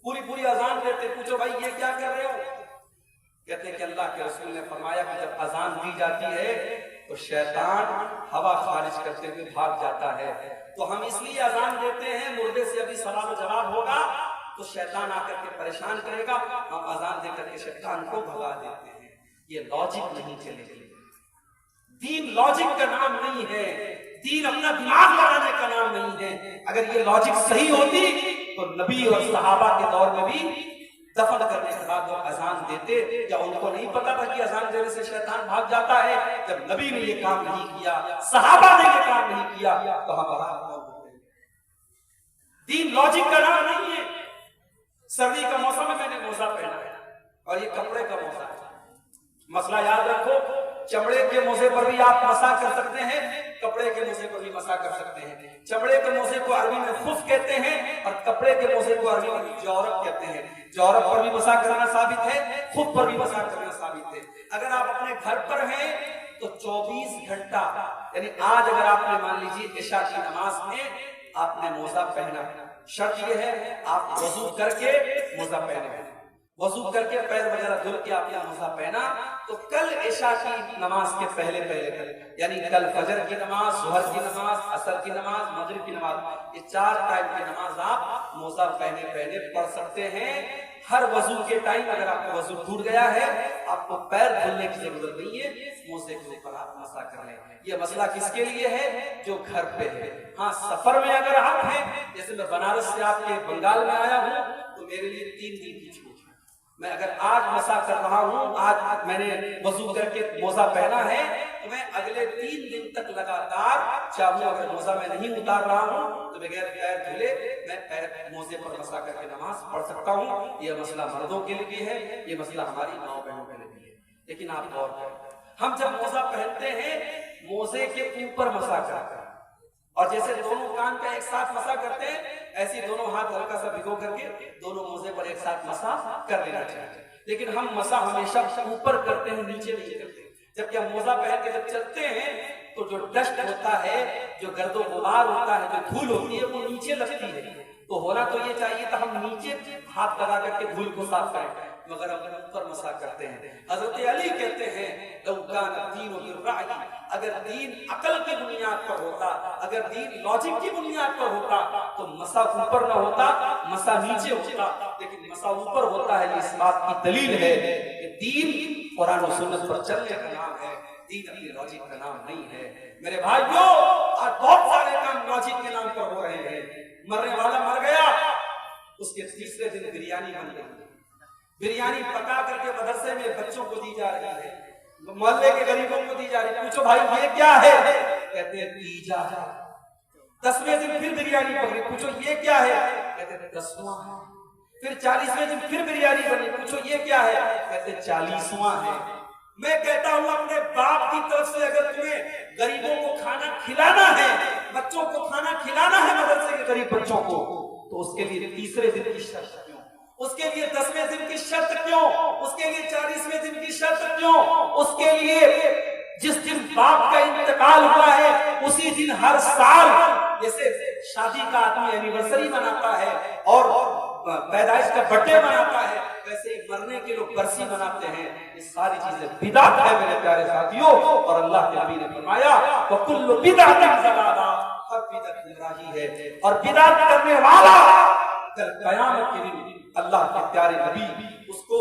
پوری اذان دیتے. پوچھو بھائی یہ کیا کر رہے ہو؟ کہتے ہیں کہ اللہ کے رسول نے فرمایا کہ جب اذان دی جاتی ہے تو شیطان ہوا خارج کرتے ہوئے بھاگ جاتا ہے. تو ہم اس لیے اذان دیتے ہیں، مردے سے ابھی سوال و جواب ہوگا تو شیطان آ کر کے پریشان کرے گا، ہم اذان دے کر کے شیطان کو بھگا دیتے ہیں. یہ لاجک نہیں چلے گی. دین لاجک کا نام نہیں ہے، دین اپنا دماغ لگانے کا نام نہیں ہے. اگر یہ لاجک صحیح ہوتی تو نبی اور صحابہ کے دور میں بھی دفن کرنے کے بعد وہ اذان دیتے. کیا ان کو نہیں پتا تھا کہ اذان دینے سے شیطان بھاگ جاتا ہے؟ جب نبی نے یہ کام نہیں کیا، صحابہ نے یہ کام نہیں کیا تو ہم بہار ہوتے ہیں. دین لاجک کا نام نہیں ہے. سردی کا موسم میں نے موزہ پہنا ہے اور یہ کپڑے کا موزہ ہے. مسئلہ یاد رکھو، چمڑے کے موزے پر بھی آپ مسح کر سکتے ہیں، کپڑے کے موزے پر بھی مسح کر سکتے ہیں. چمڑے کے موزے کو عربی میں خف کہتے ہیں اور کپڑے کے موزے کو عربی میں جورب کہتے ہیں. جورب پر بھی مسح کرنا ثابت ہے، خف پر بھی مسح کرنا ثابت ہے۔ اگر آپ اپنے گھر پر ہیں تو 24 گھنٹہ، یعنی آج اگر آپ نے مان لیجیے عشاء کی نماز میں آپ نے موزہ پہنا، شرط یہ ہے آپ وضو کر کے موزہ پہنے، وضو کر کے پیر وغیرہ دھل کے آپ نے موزہ پہنا، تو کل عشاء کی نماز کے پہلے یعنی کل فجر کی نماز، ظہر کی نماز، عصر کی نماز، مغرب کی نماز، یہ 4 ٹائم کی نماز آپ موزہ پہنے پڑھ سکتے ہیں۔ ہر وضو کے ٹائم اگر آپ کا وضو ٹوٹ گیا ہے، آپ کو پیر دھلنے کی ضرورت نہیں ہے، موزے کے اوپر آپ مسح کر لیں۔ یہ مسئلہ کس کے لیے ہے؟ جو گھر پہ ہے۔ ہاں سفر میں اگر آپ ہیں، جیسے میں بنارس سے آپ کے بنگال میں آیا ہوں، تو میرے لیے 3 دن کی چھوٹ ہے۔ میں اگر آج مسح کر رہا ہوں، آج میں نے وضو کر کے موزہ پہنا ہے، تو میں اگلے 3 دن تک لگاتار چاہوں، اگر موزہ میں نہیں اتار رہا ہوں تو بغیر پیر دھلے میں پیر موزے پر مسح کر کے نماز پڑھ سکتا ہوں۔ یہ مسئلہ مردوں کے لیے ہے، یہ مسئلہ ہماری ماؤں بہنوں کے لیے ہے۔ لیکن آپ غور کریں، ہم جب موزہ پہنتے ہیں موزے کے اوپر مسح کرتے ہیں، اور جیسے دونوں کان کا ایک ساتھ مسح کرتے ہیں، ایسی دونوں ہاتھ ہلکا سا بھگو کر کے دونوں موزے پر ایک ساتھ مسح کر لینا چاہیے۔ لیکن ہم مسح ہمیشہ اوپر کرتے ہیں، نیچے نہیں کرتے۔ جبکہ ہم موزہ پہن کے جب چلتے ہیں تو جو ڈسٹ ہوتا ہے، جو گرد و غبار ہوتا ہے، جو دھول ہوتی ہے، وہ نیچے لگتی ہے۔ تو ہونا تو یہ چاہیے تھا ہم نیچے ہاتھ لگا کر کے دھول کو صاف کریں، مگر ہم اوپر مسح کرتے ہیں۔ حضرت علی کہتے ہیں لو کان الدین بالرأی، اگر دین عقل کی بنیاد پر ہوتا، اگر دین لاجک کی بنیاد پر ہوتا تو مسح اوپر نہ ہوتا، مسح نیچے ہوتا۔ لیکن مسح اوپر ہوتا ہے، یہ اس بات کی دلیل ہے کہ دین قرآن و سنت پر چلنے کا نام ہے، دین اپنی لاجک کا نام نہیں ہے۔ میرے بھائیوں، آج بہت سارے کام لاجک کے نام پر ہو رہے ہیں۔ مرنے والا مر گیا، اس کے تیسرے دن بریانی بن گئی، بریانی پکا کر کے مدرسے میں بچوں کو دی جا رہی ہے، محلے کے غریبوں کو دی جا رہی ہے۔ پوچھو بھائی یہ کیا ہے؟ کہتے ہیں تیجا۔ 10ویں دن پھر بریانی پکڑی، پوچھو یہ کیا ہے؟ کہتے ہیں 10واں ہے۔ پھر 40ویں دن پھر بریانی بنی، پوچھو یہ کیا ہے؟ کہتے ہیں 40واں ہے۔ میں کہتا ہوں اپنے باپ کی طرف سے اگر تمہیں غریبوں کو کھانا کھلانا ہے، بچوں کو کھانا کھلانا ہے مدرسے کے غریب بچوں کو، تو اس کے لیے تیسرے دن کی شرط کیوں؟ اس کے لیے 10ویں دن کی شرط کیوں؟ اس کے لیے 40ویں دن کی شرط کیوں؟ اس کے لیے جس دن باپ کا انتقال ہوا ہے اسی دن ہر سال، جیسے شادی کا آدمی اینیورسری مناتا ہے اور پیدائش کا برتھڈے مناتا ہے، ویسے مرنے کے لوگ برسی مناتے ہیں۔ یہ ساری چیزیں بدعت ہے میرے پیارے ساتھیوں، اور اللہ کے نبی نے فرمایا وَكُلُّ بِدْعَةٍ ضَلَالَةٍ، ہر بدعت گمراہی ہے، اور بدعت کرنے والا کل قیامت کے دن اللہ کے پیارے نبی اس کو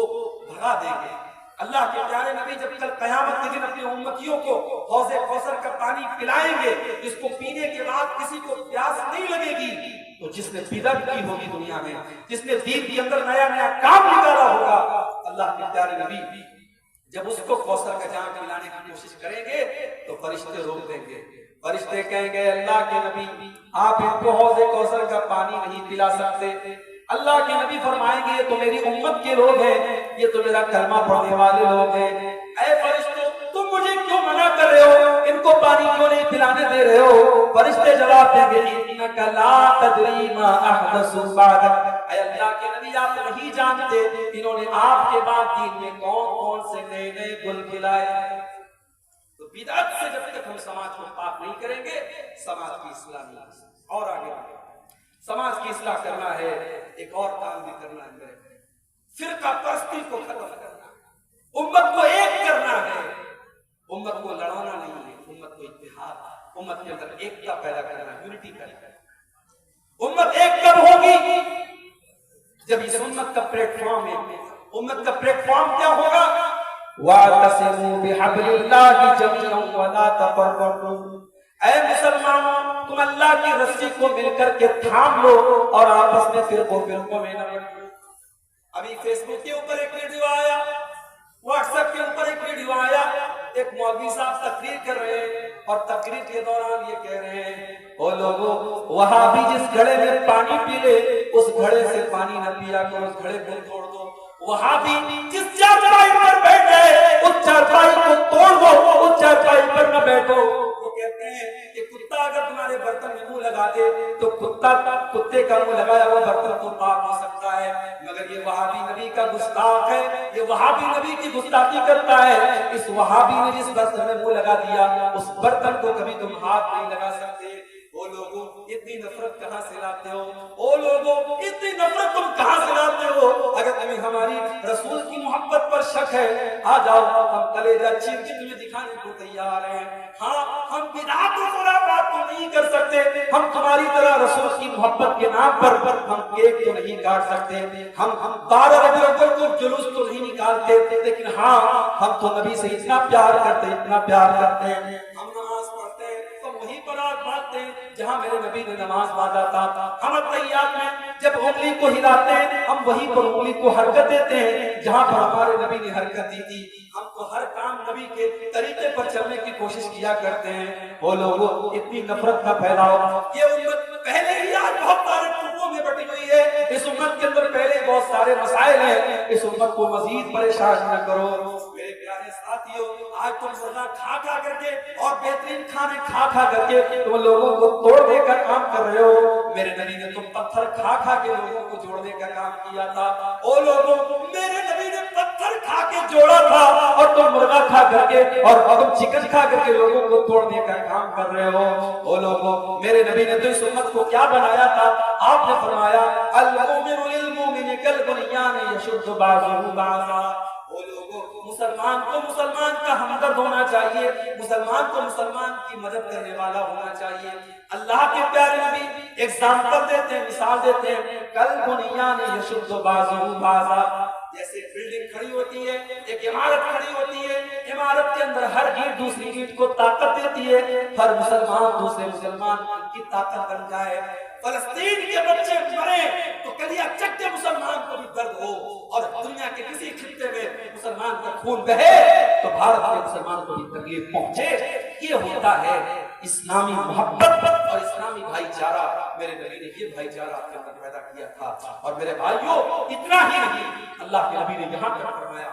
بھگا دیں گے۔ اللہ کے پیارے نبی جب کل قیامت کے دن اپنی امتیوں کو حوض کوثر کا پانی پلائیں گے، جس کو پینے کے بعد کسی کو پیاس نہیں لگے گی، تو جس نے بدعت کی ہوگی دنیا میں، جس نے دین کے اندر نیا نیا کام نکالا ہوگا، اللہ کے پیارے نبی جب اس کو کوثر کا جام پلانے کی کوشش کریں گے تو فرشتے روک دیں گے۔ فرشتے کہیں گے اللہ کے نبی آپ ان کو حوض کوثر کا پانی نہیں پلا سکتے۔ اللہ کے نبی فرمائیں گے یہ تو میری امت کے لوگ ہیں، یہ تو میرا کلمہ پڑھنے والے لوگ ہیں، اے فرشتوں تم مجھے کیوں منع کر رہے ہو، ان کو پانی کیوں نہیں پلانے دے رہے ہو؟ فرشتے جواب دیں گے انک لا تدری ما احدثوا بعدک، اے اللہ کے نبی آپ نہیں جانتے انہوں نے آپ کے بعد دین میں کون کون سے نئے نئے گل کھلائے۔ تو بدعت سے جب تک ہم سماج کو پاک نہیں کریں گے، سماج کی اصلاح نہیں۔ اور آگے سماج کی اصلاح کرنا ہے، ایک اور کام بھی کرنا ہے، فرقہ پرستی کو ختم کرنا ہے، امت کو ایک کرنا ہے، امت کو لڑانا نہیں ہے، امت کو اتحاد، امت کے اندر ایکتا پیدا کرنا ہے، یونٹی پیدا کرنا۔ امت ایک کب ہوگی؟ جب اس امت کا پلیٹ فارم ہے۔ امت کا پلیٹ فارم کیا ہوگا؟ وَاعْتَصِمُوا بِحَبْلِ اللَّهِ جَمِيعًا وَلَا تَفَرَّقُوا، اے مسلمانوں تم اللہ کی رسی کو مل کر کے تھام لو اور آپس میں فرقوں میں نہ بٹو۔ ابھی فیس بک کے اوپر ایک ویڈیو آیا، واٹس ایپ کے اوپر ایک ویڈیو آیا، ایک مولوی صاحب تقریر کر رہے ہیں اور تقریر کے دوران یہ کہہ رہے ہیں او لوگوں وہاں بھی جس گھڑے میں پانی پی لے اس گھڑے سے پانی نہ پیا کرو، اس گھڑے کو توڑ دو۔ وہاں بھی جس چارپائی پر بیٹھے اس چارپائی کو توڑ دو، اس چارپائی پر نہ بیٹھو۔ کہتے ہیں کہ کتا اگر تمہارے برتن میں منہ لگا دے تو کتے کا منہ لگایا ہوا برتن تو پاک ہو سکتا ہے، مگر یہ وہابی نبی کا گستاخ ہے، یہ وہابی نبی کی گستاخی کرتا ہے۔ اس وہابی نے جس برتن میں منہ لگا دیا اس برتن کو کبھی تم ہاتھ نہیں لگا سکتے۔ او لوگوں اتنی نفرت کہاں سے لاتے ہو؟ او لوگوں اتنی نفرت تم کہاں سے لاتے ہو؟ اگر تمہیں ہماری رسول کی محبت پر شک ہے آ جاؤ، ہم کلیجہ چیر کے تمہیں دکھانے کو تیار ہیں۔ ہاں ہم بدعات و خرافات تو نہیں کر سکتے، ہم تمہاری طرح رسول کی محبت کے نام پر ہم کیک تو نہیں کاٹ سکتے، ہم 12 ربیع الاول کو جلوس تو نہیں نکالتے، لیکن ہاں ہم تو نبی سے اتنا پیار کرتے اتنا پیار کرتے ہیں، ہم نماز پڑھتے ہیں تو وہیں پر آگ باندھتے ہیں جہاں میرے نبی نے نماز باندھا تھا۔ ہم تحیات میں جب انگلی کو ہلاتے ہیں ہم وہیں پر انگلی کو حرکت دیتے ہیں جہاں پر ہمارے نبی نے حرکت دی تھی۔ ہم تو ہر کام نبی کے طریقے پر چلنے کی کوشش کیا کرتے ہیں۔ وہ لوگوں اتنی نفرت کا پھیلاؤ، یہ امت پہلے ہی آج بہت سارے ٹکڑوں میں بٹی ہوئی ہے، اس امت کے اندر پہلے بہت سارے مسائل ہیں، اس امت کو مزید پریشان نہ کرو۔ میرے پیارے ساتھیوں، آج تم مرغا کھا کھا کر کے اور بہترین کھانے کھا کھا کر کے تم لوگوں کو توڑنے کا کام کر رہے ہو، میرے نبی نے تم پتھر کھا کھا کے لوگوں کو جوڑنے کا کام کیا تھا۔ او لوگوں میرے نبی نے پتھر کھا کے جوڑا تھا اور تم مرغا کھا کر کے اور تم چکن کھا کر کے لوگوں کو توڑنے کا کام کر رہے ہو۔ او لوگوں میرے نبی نے تو اس امت کو کیا بنایا تھا؟ آپ نے فرمایا المؤمن للمؤمن کالبنیان یشد بعضہ بعضا۔ وہ لوگوں مسلمان کو مسلمان کا ہمدرد ہونا چاہیے، مسلمان کو مسلمان کی مدد کرنے والا ہونا چاہیے۔ اللہ کے پیارے نبی ایگزامپل دیتے ہیں، مثال دیتے ہیں، کالبنیان یشد بعضہ بعضا۔ جیسے بلڈنگ کھڑی ہوتی ہے، ایک عمارت کھڑی ہوتی ہے، عمارت کے اندر ہر اینٹ دوسری اینٹ کو طاقت دیتی ہے، ہر مسلمان دوسرے مسلمان کی طاقت بن جائے۔ فلسطین کے بچے مرے تو کلیہ چکے مسلمان کو بھی درد ہو، اور دنیا کے کسی خطے میں مسلمان کا خون بہے تو بھارت کے مسلمان کو بھی تکلیف پہنچے۔ یہ ہوتا ہے اسلامی محبت اور اسلامی بھائی چارہ۔ میرے نبی نے یہ بھائی چارہ آپ کے اندر پیدا کیا تھا۔ اور میرے بھائیوں اتنا ہی نہیں، اللہ کے نبی نے یہاں تک فرمایا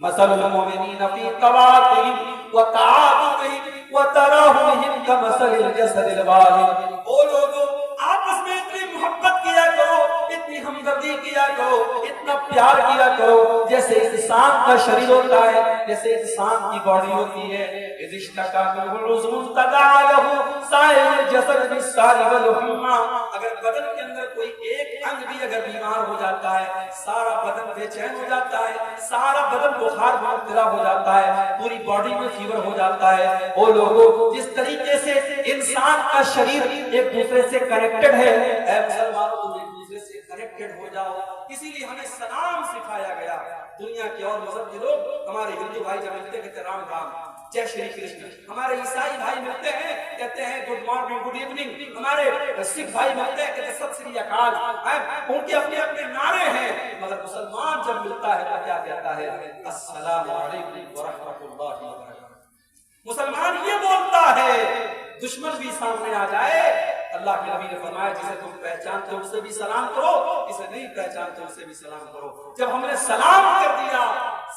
مثل المؤمنین فی توادهم وتعاطفهم وتراحمهم كمثل الجسد الواحد۔ او لوگوں آپس میں اتنی محبت کیا کرو، اتنی ہمدردی کیا کرو، اتنا پیار کیا کرو جیسے انسان کا شریر ہوتا ہے، جیسے انسان کی باڈی ہوتی ہے۔ اذ اشتکا منہ العضو تداعی له سائر الجسد بالسہر والحمى۔ اگر بدن کے اندر کوئی ایک انگ بھی اگر بیمار ہو جاتا ہے سارا بدن بے چین ہو جاتا ہے، سارا بدن بخار میں مبتلا ہو جاتا ہے، پوری باڈی میں فیور ہو جاتا ہے۔ وہ لوگوں جس طریقے سے انسان کا شریر ایک دوسرے سے کنیکٹڈ ہے، اے مسلمانوں تم ایک دوسرے سے کنیکٹڈ ہو جاؤ۔ اسی لیے ہمیں سلام سکھایا گیا۔ دنیا کے اور مذہب کے لوگ ہمارے ہندو بھائی جب ملتے کہتے رام رام جے شری کرشن، ہمارے عیسائی بھائی ملتے ہیں کہتے ہیں گڈ مارننگ گڈ ایوننگ، ہمارے سکھ بھائی ملتے ہیں کہتے ہیں ست سری اکال۔ ان کے اپنے اپنے نعرے ہیں، مگر مسلمان جب ملتا ہے تو کیا کہتا ہے؟ السلام علیکم ورحمۃ اللہ وبرکاتہ۔ مسلمان یہ بولتا ہے، دشمن بھی سامنے آ جائے اللہ کے نبی نے فرمایا جسے تم پہچانتے ہو اسے بھی سلام کرو، اسے نہیں پہچانتے اسے بھی سلام کرو۔ جب ہم نے سلام کر دیا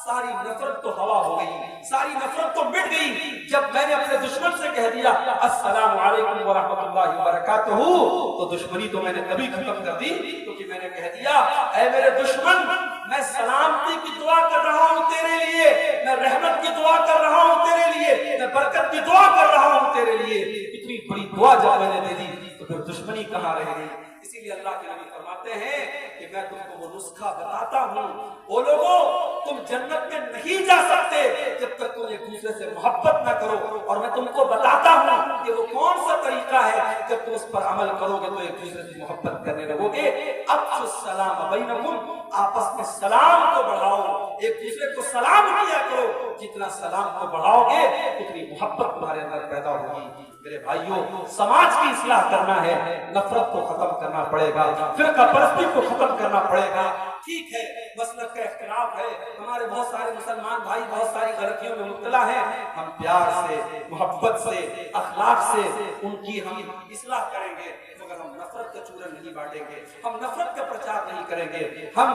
ساری نفرت تو ہوا ہو گئی، ساری نفرت تو مٹ گئی۔ جب میں نے اپنے دشمن سے کہہ دیا السلام علیکم ورحمۃ اللہ وبرکاتہ تو دشمنی تو میں نے تبھی ختم کر دی کیونکہ میں نے کہہ دیا اے میرے دشمن میں سلامتی کی دعا کر رہا ہوں تیرے لیے، میں رحمت کی دعا کر رہا ہوں تیرے لیے، میں برکت کی دعا کر رہا ہوں تیرے لیے۔ اتنی بڑی دعا جب میں نے دے دی تو پھر دشمنی کہاں رہ گئی؟ اسی لیے اللہ کے نبی فرماتے ہیں کہ میں تم کو وہ نسخہ بتاتا ہوں، وہ لوگوں تم جنت میں نہیں جا سکتے جب تک تم ایک دوسرے سے محبت نہ کرو، اور میں تم کو بتاتا ہوں کہ وہ کون سا طریقہ ہے جب تم اس پر عمل کرو گے تو ایک دوسرے سے محبت کرنے لگو گے۔ افشوا السلام بینکم، آپس میں سلام کو بڑھاؤ، ایک دوسرے کو سلام کیا کرو، جتنا سلام کو بڑھاؤ گے اتنی محبت تمہارے اندر پیدا ہوگی۔ میرے بھائیوں سماج کی اصلاح کرنا ہے، نفرت کو ختم کرنا پڑے گا، فرقہ پرستی کو ختم کرنا پڑے گا۔ ٹھیک ہے مسلک کا اختلاف ہے، ہمارے بہت سارے مسلمان بھائی بہت ساری غلطیوں میں مبتلا ہیں، ہم پیار سے محبت سے اخلاق سے ان کی ہم اصلاح کریں گے، مگر ہم نفرت کا چورن نہیں بانٹیں گے، ہم نفرت کا پرچار نہیں کریں گے، ہم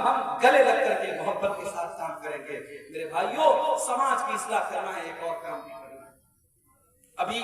گلے لگ کر کے محبت کے ساتھ کام کریں گے۔ میرے بھائیوں سماج کی اصلاح کرنا ہے، ایک اور کام بھی کرنا ہے۔ ابھی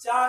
4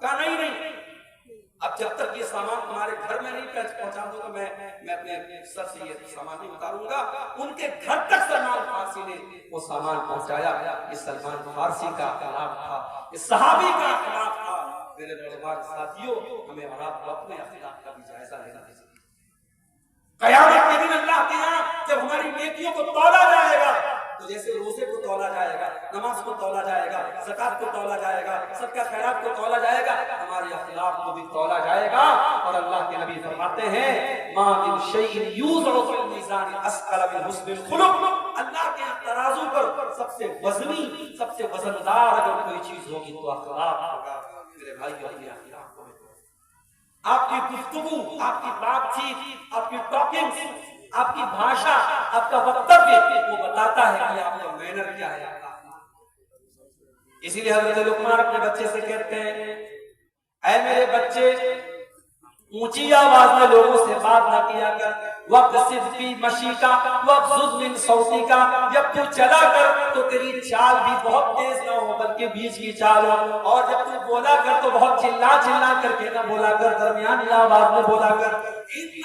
کہا نہیں، اب جب تک یہ سامان تمہارے گھر میں نہیں پہنچا دوں گا میں اپنے سر سے یہ سامان نہیں اتاروں گا. ان کے گھر تک سلمان فارسی نے وہ سامان پہنچایا. یہ سلمان فارسی کا اخلاق تھا، یہ صحابی کا اخلاق تھا. میرے نوجوان ساتھیوں، ہمیں اور آپ کو اپنے اخلاق کا بھی جائزہ لینا چاہیے. قیامت کے دن اللہ کے یہاں جب ہماری نیکیوں کو تولا جائے گا تو جیسے روزے کو تولا جائے گا، نماز کو تولا جائے گا، زکات کو تولا جائے گا، صدقہ خیرات کو تولا جائے گا، ہمارے اخلاق کو بھی تولا جائے گا. اور اللہ کے نبی فرماتے ہیں ما من شیء یوضع فی المیزان اثقل من حسن الخلق. اللہ کے ترازو پر سب سے وزنی، سب سے وزندار اگر کوئی چیز ہوگی تو اخلاق ہوگا. میرے بھائی اپنے اخلاق کو آپ کی گفتگو، آپ کی بات چیت، آپ کی ٹاکنگ، آپ کی بھاشا، آپ کا وکتویہ وہ بتاتا ہے کہ آپ کا مینر کیا ہے. اسی لیے حضرت لقمان اپنے بچے سے کہتے ہیں اے میرے بچے، اونچی آواز میں لوگوں سے بات نہ کیا کر. وَقْصِدْ فِي مَشِيكَ وَاغْضُضْ مِنْ صَوْتِكَ. جب تو چلا کر تو تیری چال بھی بہت تیز نہ ہو بلکہ بیچ کی چال ہو. اور جب تو بولا کر تو بہت چلا کر کے نہ بولا کر، درمیانی آواز میں بولا کر. إِنَّ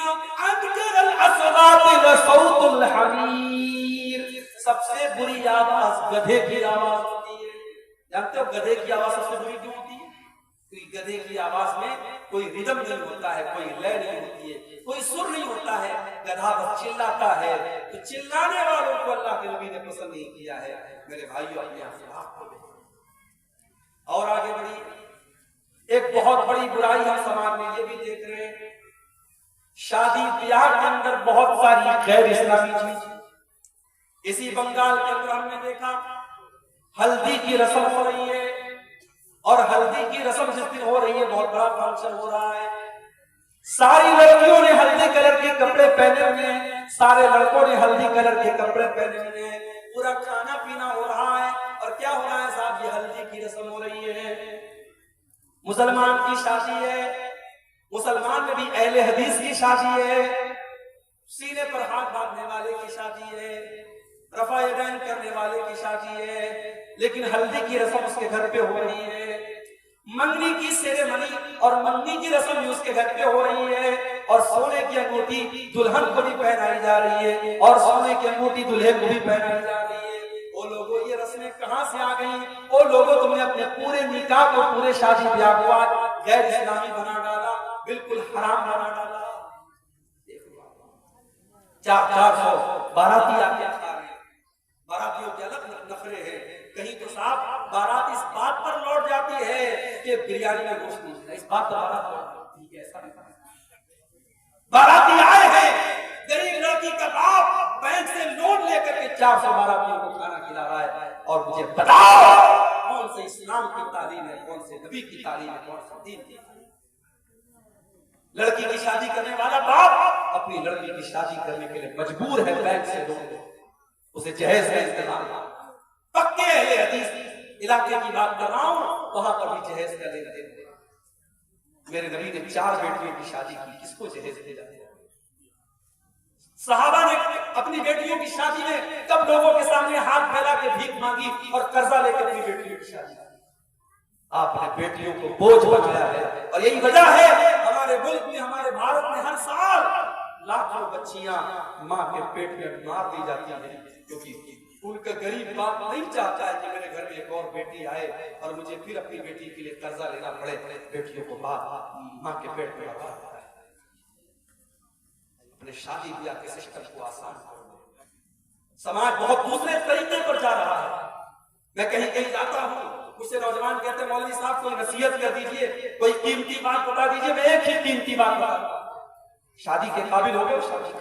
أَنكَرَ الْأَصْوَاتِ لَصَوْتُ الْحَمِيرِ. سب سے بری آواز گدھے کی آواز ہوتی ہے. جانتے ہو گدھے کی آواز سب سے بری کیوں ہوتی ہے؟ کیونکہ گدھے کی آواز میں کوئی ردم نہیں ہوتا ہے، کوئی لے نہیں ہوتی ہے، کوئی سر نہیں ہوتا ہے. گدھا بس چلاتا ہے. تو چلانے والوں کو اللہ کے نبی نے پسند نہیں کیا ہے. میرے بھائیو اپنے اخلاق کو دیکھو. اور آگے بڑھی ایک بہت بڑی برائی ہم سماج میں یہ بھی دیکھ رہے ہیں، شادی بیاہ کے اندر بہت ساری غیر اسلامی چیز. اسی بنگال کے اندر ہم نے دیکھا ہلدی کی رسم ہو رہی ہے، اور ہلدی کی رسم جس دن ہو رہی ہے بہت بڑا فنکشن ہو رہا ہے. ساری لڑکیوں نے ہلدی کلر کے کپڑے پہنے ہوئے ہیں، سارے لڑکوں نے ہلدی کلر کے کپڑے پہنے ہوئے ہیں. پورا کھانا پینا ہو رہا ہے. اور کیا ہو رہا ہے صاحب؟ یہ ہلدی کی رسم ہو رہی ہے. مسلمان کی شادی ہے، مسلمان میں بھی اہل حدیث کی شادی ہے، سینے پر ہاتھ باندھنے والے کی شادی ہے، رفع یدین کرنے والے کی شادی ہے. لیکن ہلدی کی رسم اس کے گھر پہ ہو رہی ہے. منگنی کی سیریمنی اور منگنی کی رسم بھی اس کے گھر پہ ہو رہی ہے. اور سونے کی انگوٹھی دلہن کو بھی پہنائی جا رہی ہے، اور سونے کی انگوٹھی دلہے کو بھی پہنائی جا رہی ہے. وہ لوگوں یہ رسمیں کہاں سے آ گئی؟ وہ لوگوں تم نے اپنے پورے نکاح کو، پورے شادی بیاہ کو غیر اسلامی بنا ڈالا، بالکل حرام بنا ڈالا. 400 باراتی آ کے کھا رہے ہیں. باراتیوں کے الگ نخرے ہیں. کہیں تو صاحب بارات اس بات پر لوٹ جاتی ہے کہ بریانی میں گوشت نہیں ہے، اس بات پر بارات لوٹ جاتی ہے. ایسا نہیں. باراتی آئے ہیں، غریب لڑکی کا باپ بینک سے لون لے کر کے 400 باراتیوں کو کھانا کھلا رہا ہے. اور مجھے بتاؤ کون سے اسلام کی تعلیم ہے، کون سے نبی کی تعلیم ہے، کون سے دین کی تعلیم ہے؟ لڑکی کی شادی کرنے والا باپ اپنی لڑکی کی شادی کرنے کے لیے مجبور ہے بینک سے لون لے، اسے جہیز کا انتظام. پکے اہل حدیث علاقے کی بات کر رہا ہوں، وہاں پر بھی جہیز کا لین دین. میرے نبی نے 4 بیٹیوں کی شادی کی، کس کو جہیز دے جاتے ہیں؟ صحابہ نے اپنی بیٹیوں کی شادی میں کب لوگوں کے سامنے ہاتھ پھیلا کے بھیک مانگی اور قرضہ لے کے اپنی بیٹیوں کی شادی کی؟ آپ نے بیٹیوں کو بوجھ بنایا ہے. اور یہی وجہ ہے ہمارے ملک میں، ہمارے بھارت میں ہر سال لاکھوں بچیاں ماں کے پیٹ میں مار دی جاتی ہیں، کیونکہ ان کا غریب باپ نہیں چاہتا ہے کہ میرے گھر میں ایک اور بیٹی آئے اور مجھے پھر اپنی بیٹی کے لیے قرضہ لینا پڑے. بیٹیوں کو ماں کے پیٹ میں رکھا ہے. اپنے شادی بیاہ کے سسٹم کو آسان کرو. سماج بہت دوسرے طریقے پر جا رہا ہے. میں کہیں کہیں جاتا ہوں، مجھ سے نوجوان کہتے ہیں مولوی صاحب کوئی نصیحت کر دیجئے، کوئی قیمتی بات بتا دیجئے. میں ایک ہی قیمتی بات بتا، شادی کے قابل ہو گئے شادی.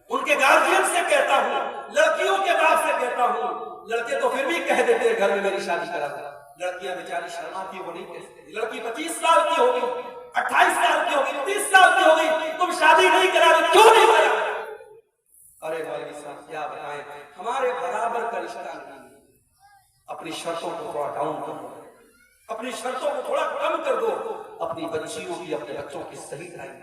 ان کے گارجین سے کہتا ہوں، لڑکیوں کے باپ سے کہتا ہوں. لڑکے تو پھر بھی کہہ دیتے ہیں گھر میں میری شادی کرا تھا. لڑکیاں بیچاری شرماتی وہ نہیں کہتی. لڑکی 25 سال کی ہوگی، 28 سال کی ہوگی، 30 سال کی ہوگی، تم شادی نہیں کرا رہے، کیوں نہیں کرا؟ ارے مولوی صاحب کیا بتائیں، ہمارے برابر کا رشتہ نہیں. اپنی شرطوں کو تھوڑا ڈاؤن کر دو، اپنی شرطوں کو تھوڑا کم کر دو. اپنی بچیوں کی، اپنے بچوں کی صحیح تعلیم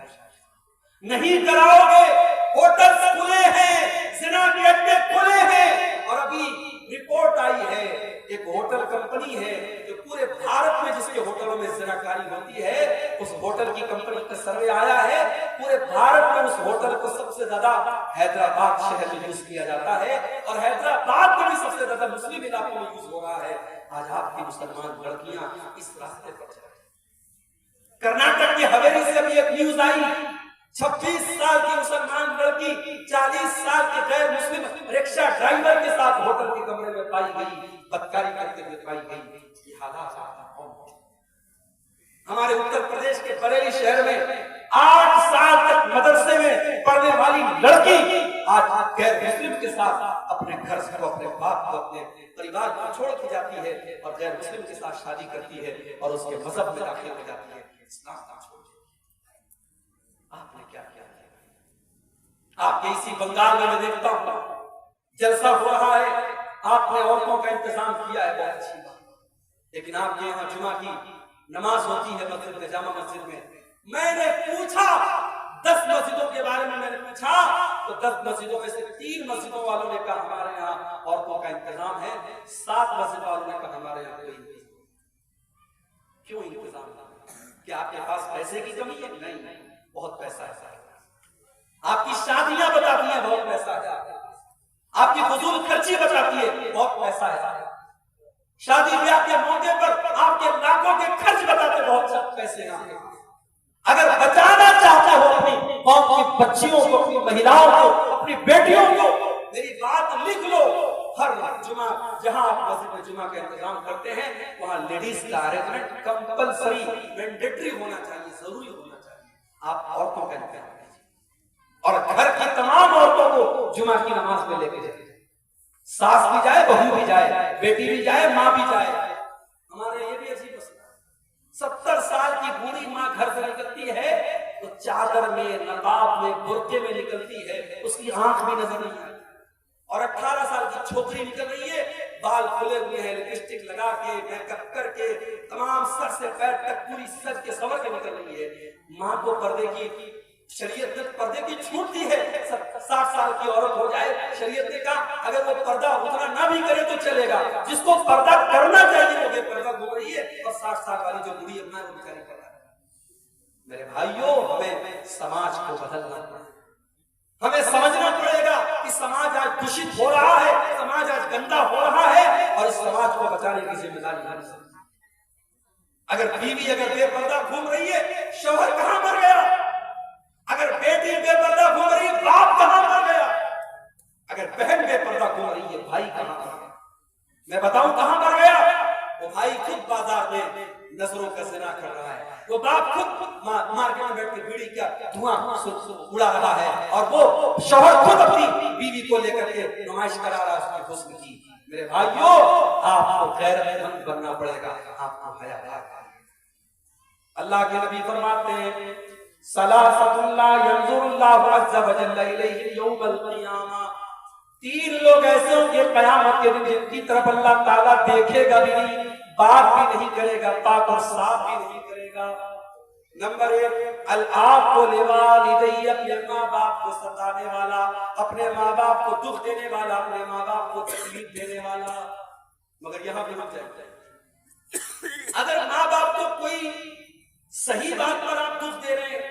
نہیں کراؤ گے. ہوٹل کھلے ہیں، زنا کے اڈے کھلے ہیں. اور ابھی رپورٹ آئی ہے، ایک ہوٹل کمپنی ہے حیدرآباد شہر میں یوز کیا جاتا ہے اور حیدرآباد میں بھی سب سے زیادہ مسلم علاقوں میں یوز ہو رہا ہے. آج آپ کی مسلمان لڑکیاں اس راستے پر چل رہی ہیں. کرناٹک کی حویلی سے بھی ایک نیوز آئی, 26 سال کی مسلمان لڑکی 40 سال کے غیر مسلم رکشہ ڈرائیور کے ساتھ ہوٹل کے کمرے میں پائی گئی, بدکاری کرتے ہوئے پائی گئی. یہ حالات ہمارے اتر پردیش کے بریلی شہر میں 8 سال تک مدرسے میں پڑھنے والی لڑکی آج غیر مسلم کے ساتھ اپنے گھر کو, اپنے باپ کو, اپنے پریوار کو چھوڑ کے جاتی ہے اور غیر مسلم کے ساتھ شادی کرتی ہے اور اس کے مذہب میں داخل ہو جاتی ہے. اسلام کا چھوڑ آپ نے کیا کیا؟ آپ کے اسی بنگال میں دیکھتا ہوں جلسہ ہو رہا ہے, آپ نے عورتوں کا انتظام کیا ہے, بہت اچھی بات, لیکن آپ کے یہاں جمعہ کی نماز ہوتی ہے مسجد میں, جامع مسجد میں. میں نے پوچھا 10 مسجدوں کے بارے میں پوچھا تو 10 مسجدوں میں سے 3 مسجدوں والوں نے کہا ہمارے یہاں عورتوں کا انتظام ہے, 7 مسجد والوں نے کہا ہمارے یہاں کوئی انتظام. کیوں انتظام؟ کیا آپ کے پاس پیسے کی کمی ہے؟ نہیں, بہت پیسہ ہے. آپ کی شادیاں بتاتی ہیں بہت پیسہ ہے, آپ کی فضول خرچی بتاتی ہے بہت پیسہ ہے, شادی بیاہ کے موقع پر آپ کے لاکھوں کے خرچ بتاتے بہت پیسے ہیں. اگر بچانا چاہتا ہو اپنی قوم کی بچیوں کو, اپنی مہیلاؤں کو, اپنی بیٹیوں کو, میری بات لکھ لو. ہر جمعہ جہاں آپ مسجد میں جمعہ کا انتظام کرتے ہیں وہاں لیڈیز کا ارینجمنٹ کمپلسری مینڈیٹری ہونا چاہیے, ضروری ہونا چاہیے. آپ عورتوں کا انتظام کیجیے اور گھر کی تمام عورتوں کو جمعہ کی نماز میں لے کے جائیے. ساس بھی جائے, بہو بھی جائے, بیٹی بھی جائے, ماں بھی جائے. ہمارے یہ بھی عجیب مسئلہ ہے, 70 سال کی بوڑھی ماں گھر سے نکلتی ہے تو چادر میں, نقاب میں, برقعے میں نکلتی ہے, اس کی آنکھ بھی نظر نہیں آتی. اور 18 سال کی چھوکری نکل رہی ہے, بال کھلے ہوئے ہیں, لپسٹک لگا کے, میک اپ کر کے, تمام سر سے پیر تک پوری سج کے سور کے نکل رہی ہے. ماں کو پردے کی شریعت نے پردے کی چھوٹ دی ہے. 60 سال کی عورت ہو جائے, شریعت نے کہا اگر وہ پردہ اتنا نہ بھی کرے تو چلے گا. جس کو پردہ کرنا چاہیے وہ بے پردہ گھوم رہی ہے, اور 60 سال والی جو بوڑھی ہے وہ بیچاری پردہ. میرے بھائیوں, ہمیں سماج کو بدلنا پڑے, ہمیں سمجھنا پڑے گا کہ سماج آج دشت ہو رہا ہے, سماج آج گندا ہو رہا ہے, اور اس سماج کو بچانے کی ذمہ داری ہماری ہے. اگر بیوی اگر بے پردہ گھوم رہی ہے, شوہر کہاں مر گیا؟ اگر بیٹی بے پردہ گھوم رہی ہے, باپ کہاں مر گیا؟ اگر بہن بے پردہ گھوم رہی ہے, بھائی کہاں مر گیا؟ میں بتاؤں کہاں مر گیا؟ وہ بھائی خود بازار میں نظروں کا زنا کر رہا ہے, وہ باپ خود مارکیٹ میں بیٹھ کے بیڑی کا دھواں اڑا رہا ہے, اور وہ شوہر خود اپنی بیوی کو لے کر کے نمائش کرا رہا ہے اس کی حسن کی. میرے بھائیوں, آپ کو غیرت مند بننا پڑے گا, آپ کو حیا دار. اللہ کے نبی فرماتے ہیں ثلاثۃ لا ينظر اللہ عز وجل الیہم یوم القیامہ, 3 لوگ ایسے ہوں گے قیامت کے دن جن کی طرف اللہ تعالیٰ دیکھے گا بھی نہیں, بات بھی نہیں کرے گا, پاک اور صاف بھی نہیں کرے گا. نمبر 1, العاق لوالدی, اپنے ماں باپ کو ستانے والا, اپنے ماں باپ کو دکھ دینے والا, اپنے ماں باپ کو تکلیف دینے والا. مگر یہاں پہ ہم جائیں, اگر ماں باپ کو کوئی صحیح بات پر آپ دکھ دے رہے ہیں,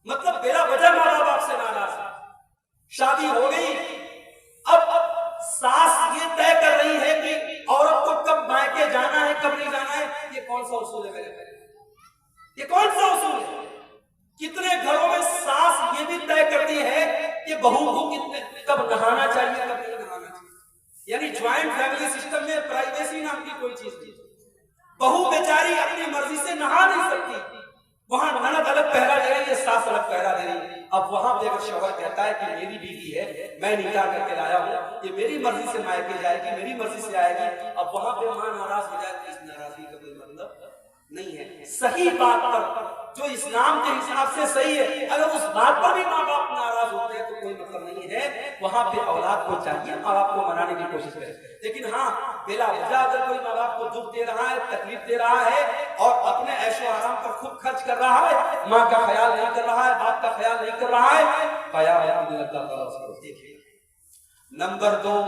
مطلب بلا وجہ ماں باپ آپ سے ناراض ہے, شادی ہو گئی, اب ساس یہ طے کر رہی ہے کہ عورت کو کب مائکے جانا ہے کب نہیں جانا ہے. یہ کون سا اصول ہے میرے بھائی؟ یہ کون سا اصول ہے؟ کتنے گھروں میں ساس یہ بھی طے کرتی ہے کہ بہو کو کب نہانا چاہیے کب نہیں نہانا چاہیے. یعنی جوائنٹ فیملی سسٹم میں پرائیویسی نام کی کوئی چیز نہیں. بہو بیچاری اپنی مرضی سے نہا نہیں سکتی, وہاں نند الگ پہرا دے رہی ہے, ساس الگ پہرا دے رہی ہے. اب وہاں پہ اگر شوہر کہتا ہے کہ میری بیوی ہے, میں نکاح کر کے لایا ہوں, یہ میری مرضی سے مائکے جائے گی, میری مرضی سے آئے گی, اب وہاں پہ ماں ناراض ہو جائے تو اس ناراضگی کا کوئی مطلب نہیں ہے. صحیح بات پر جو اسلام کے حساب سے صحیح ہے, اگر اس بات پر بھی ماں باپ ناراض ہوتے ہیں تو کوئی مطلب نہیں ہے. وہاں پہ اولاد کو چاہیے ماں باپ کو منانے کی کوشش کرے, لیکن ہاں بلا وجہ اگر کوئی ماں باپ کو دکھ دے رہا ہے, تکلیف دے رہا ہے, اور اپنے عیش و آرام پر خود خرچ کر رہا ہے, ماں کا خیال نہیں کر رہا ہے, باپ کا خیال نہیں کر رہا ہے, قیامت میں اللہ تعالیٰ اس کو دیکھے. نمبر 2,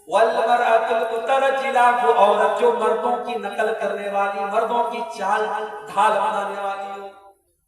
والمرأة المترجلہ, وہ عورت جو مردوں کی نقل کرنے والی, مردوں کی چال ڈھال بنانے والی ہو.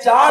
4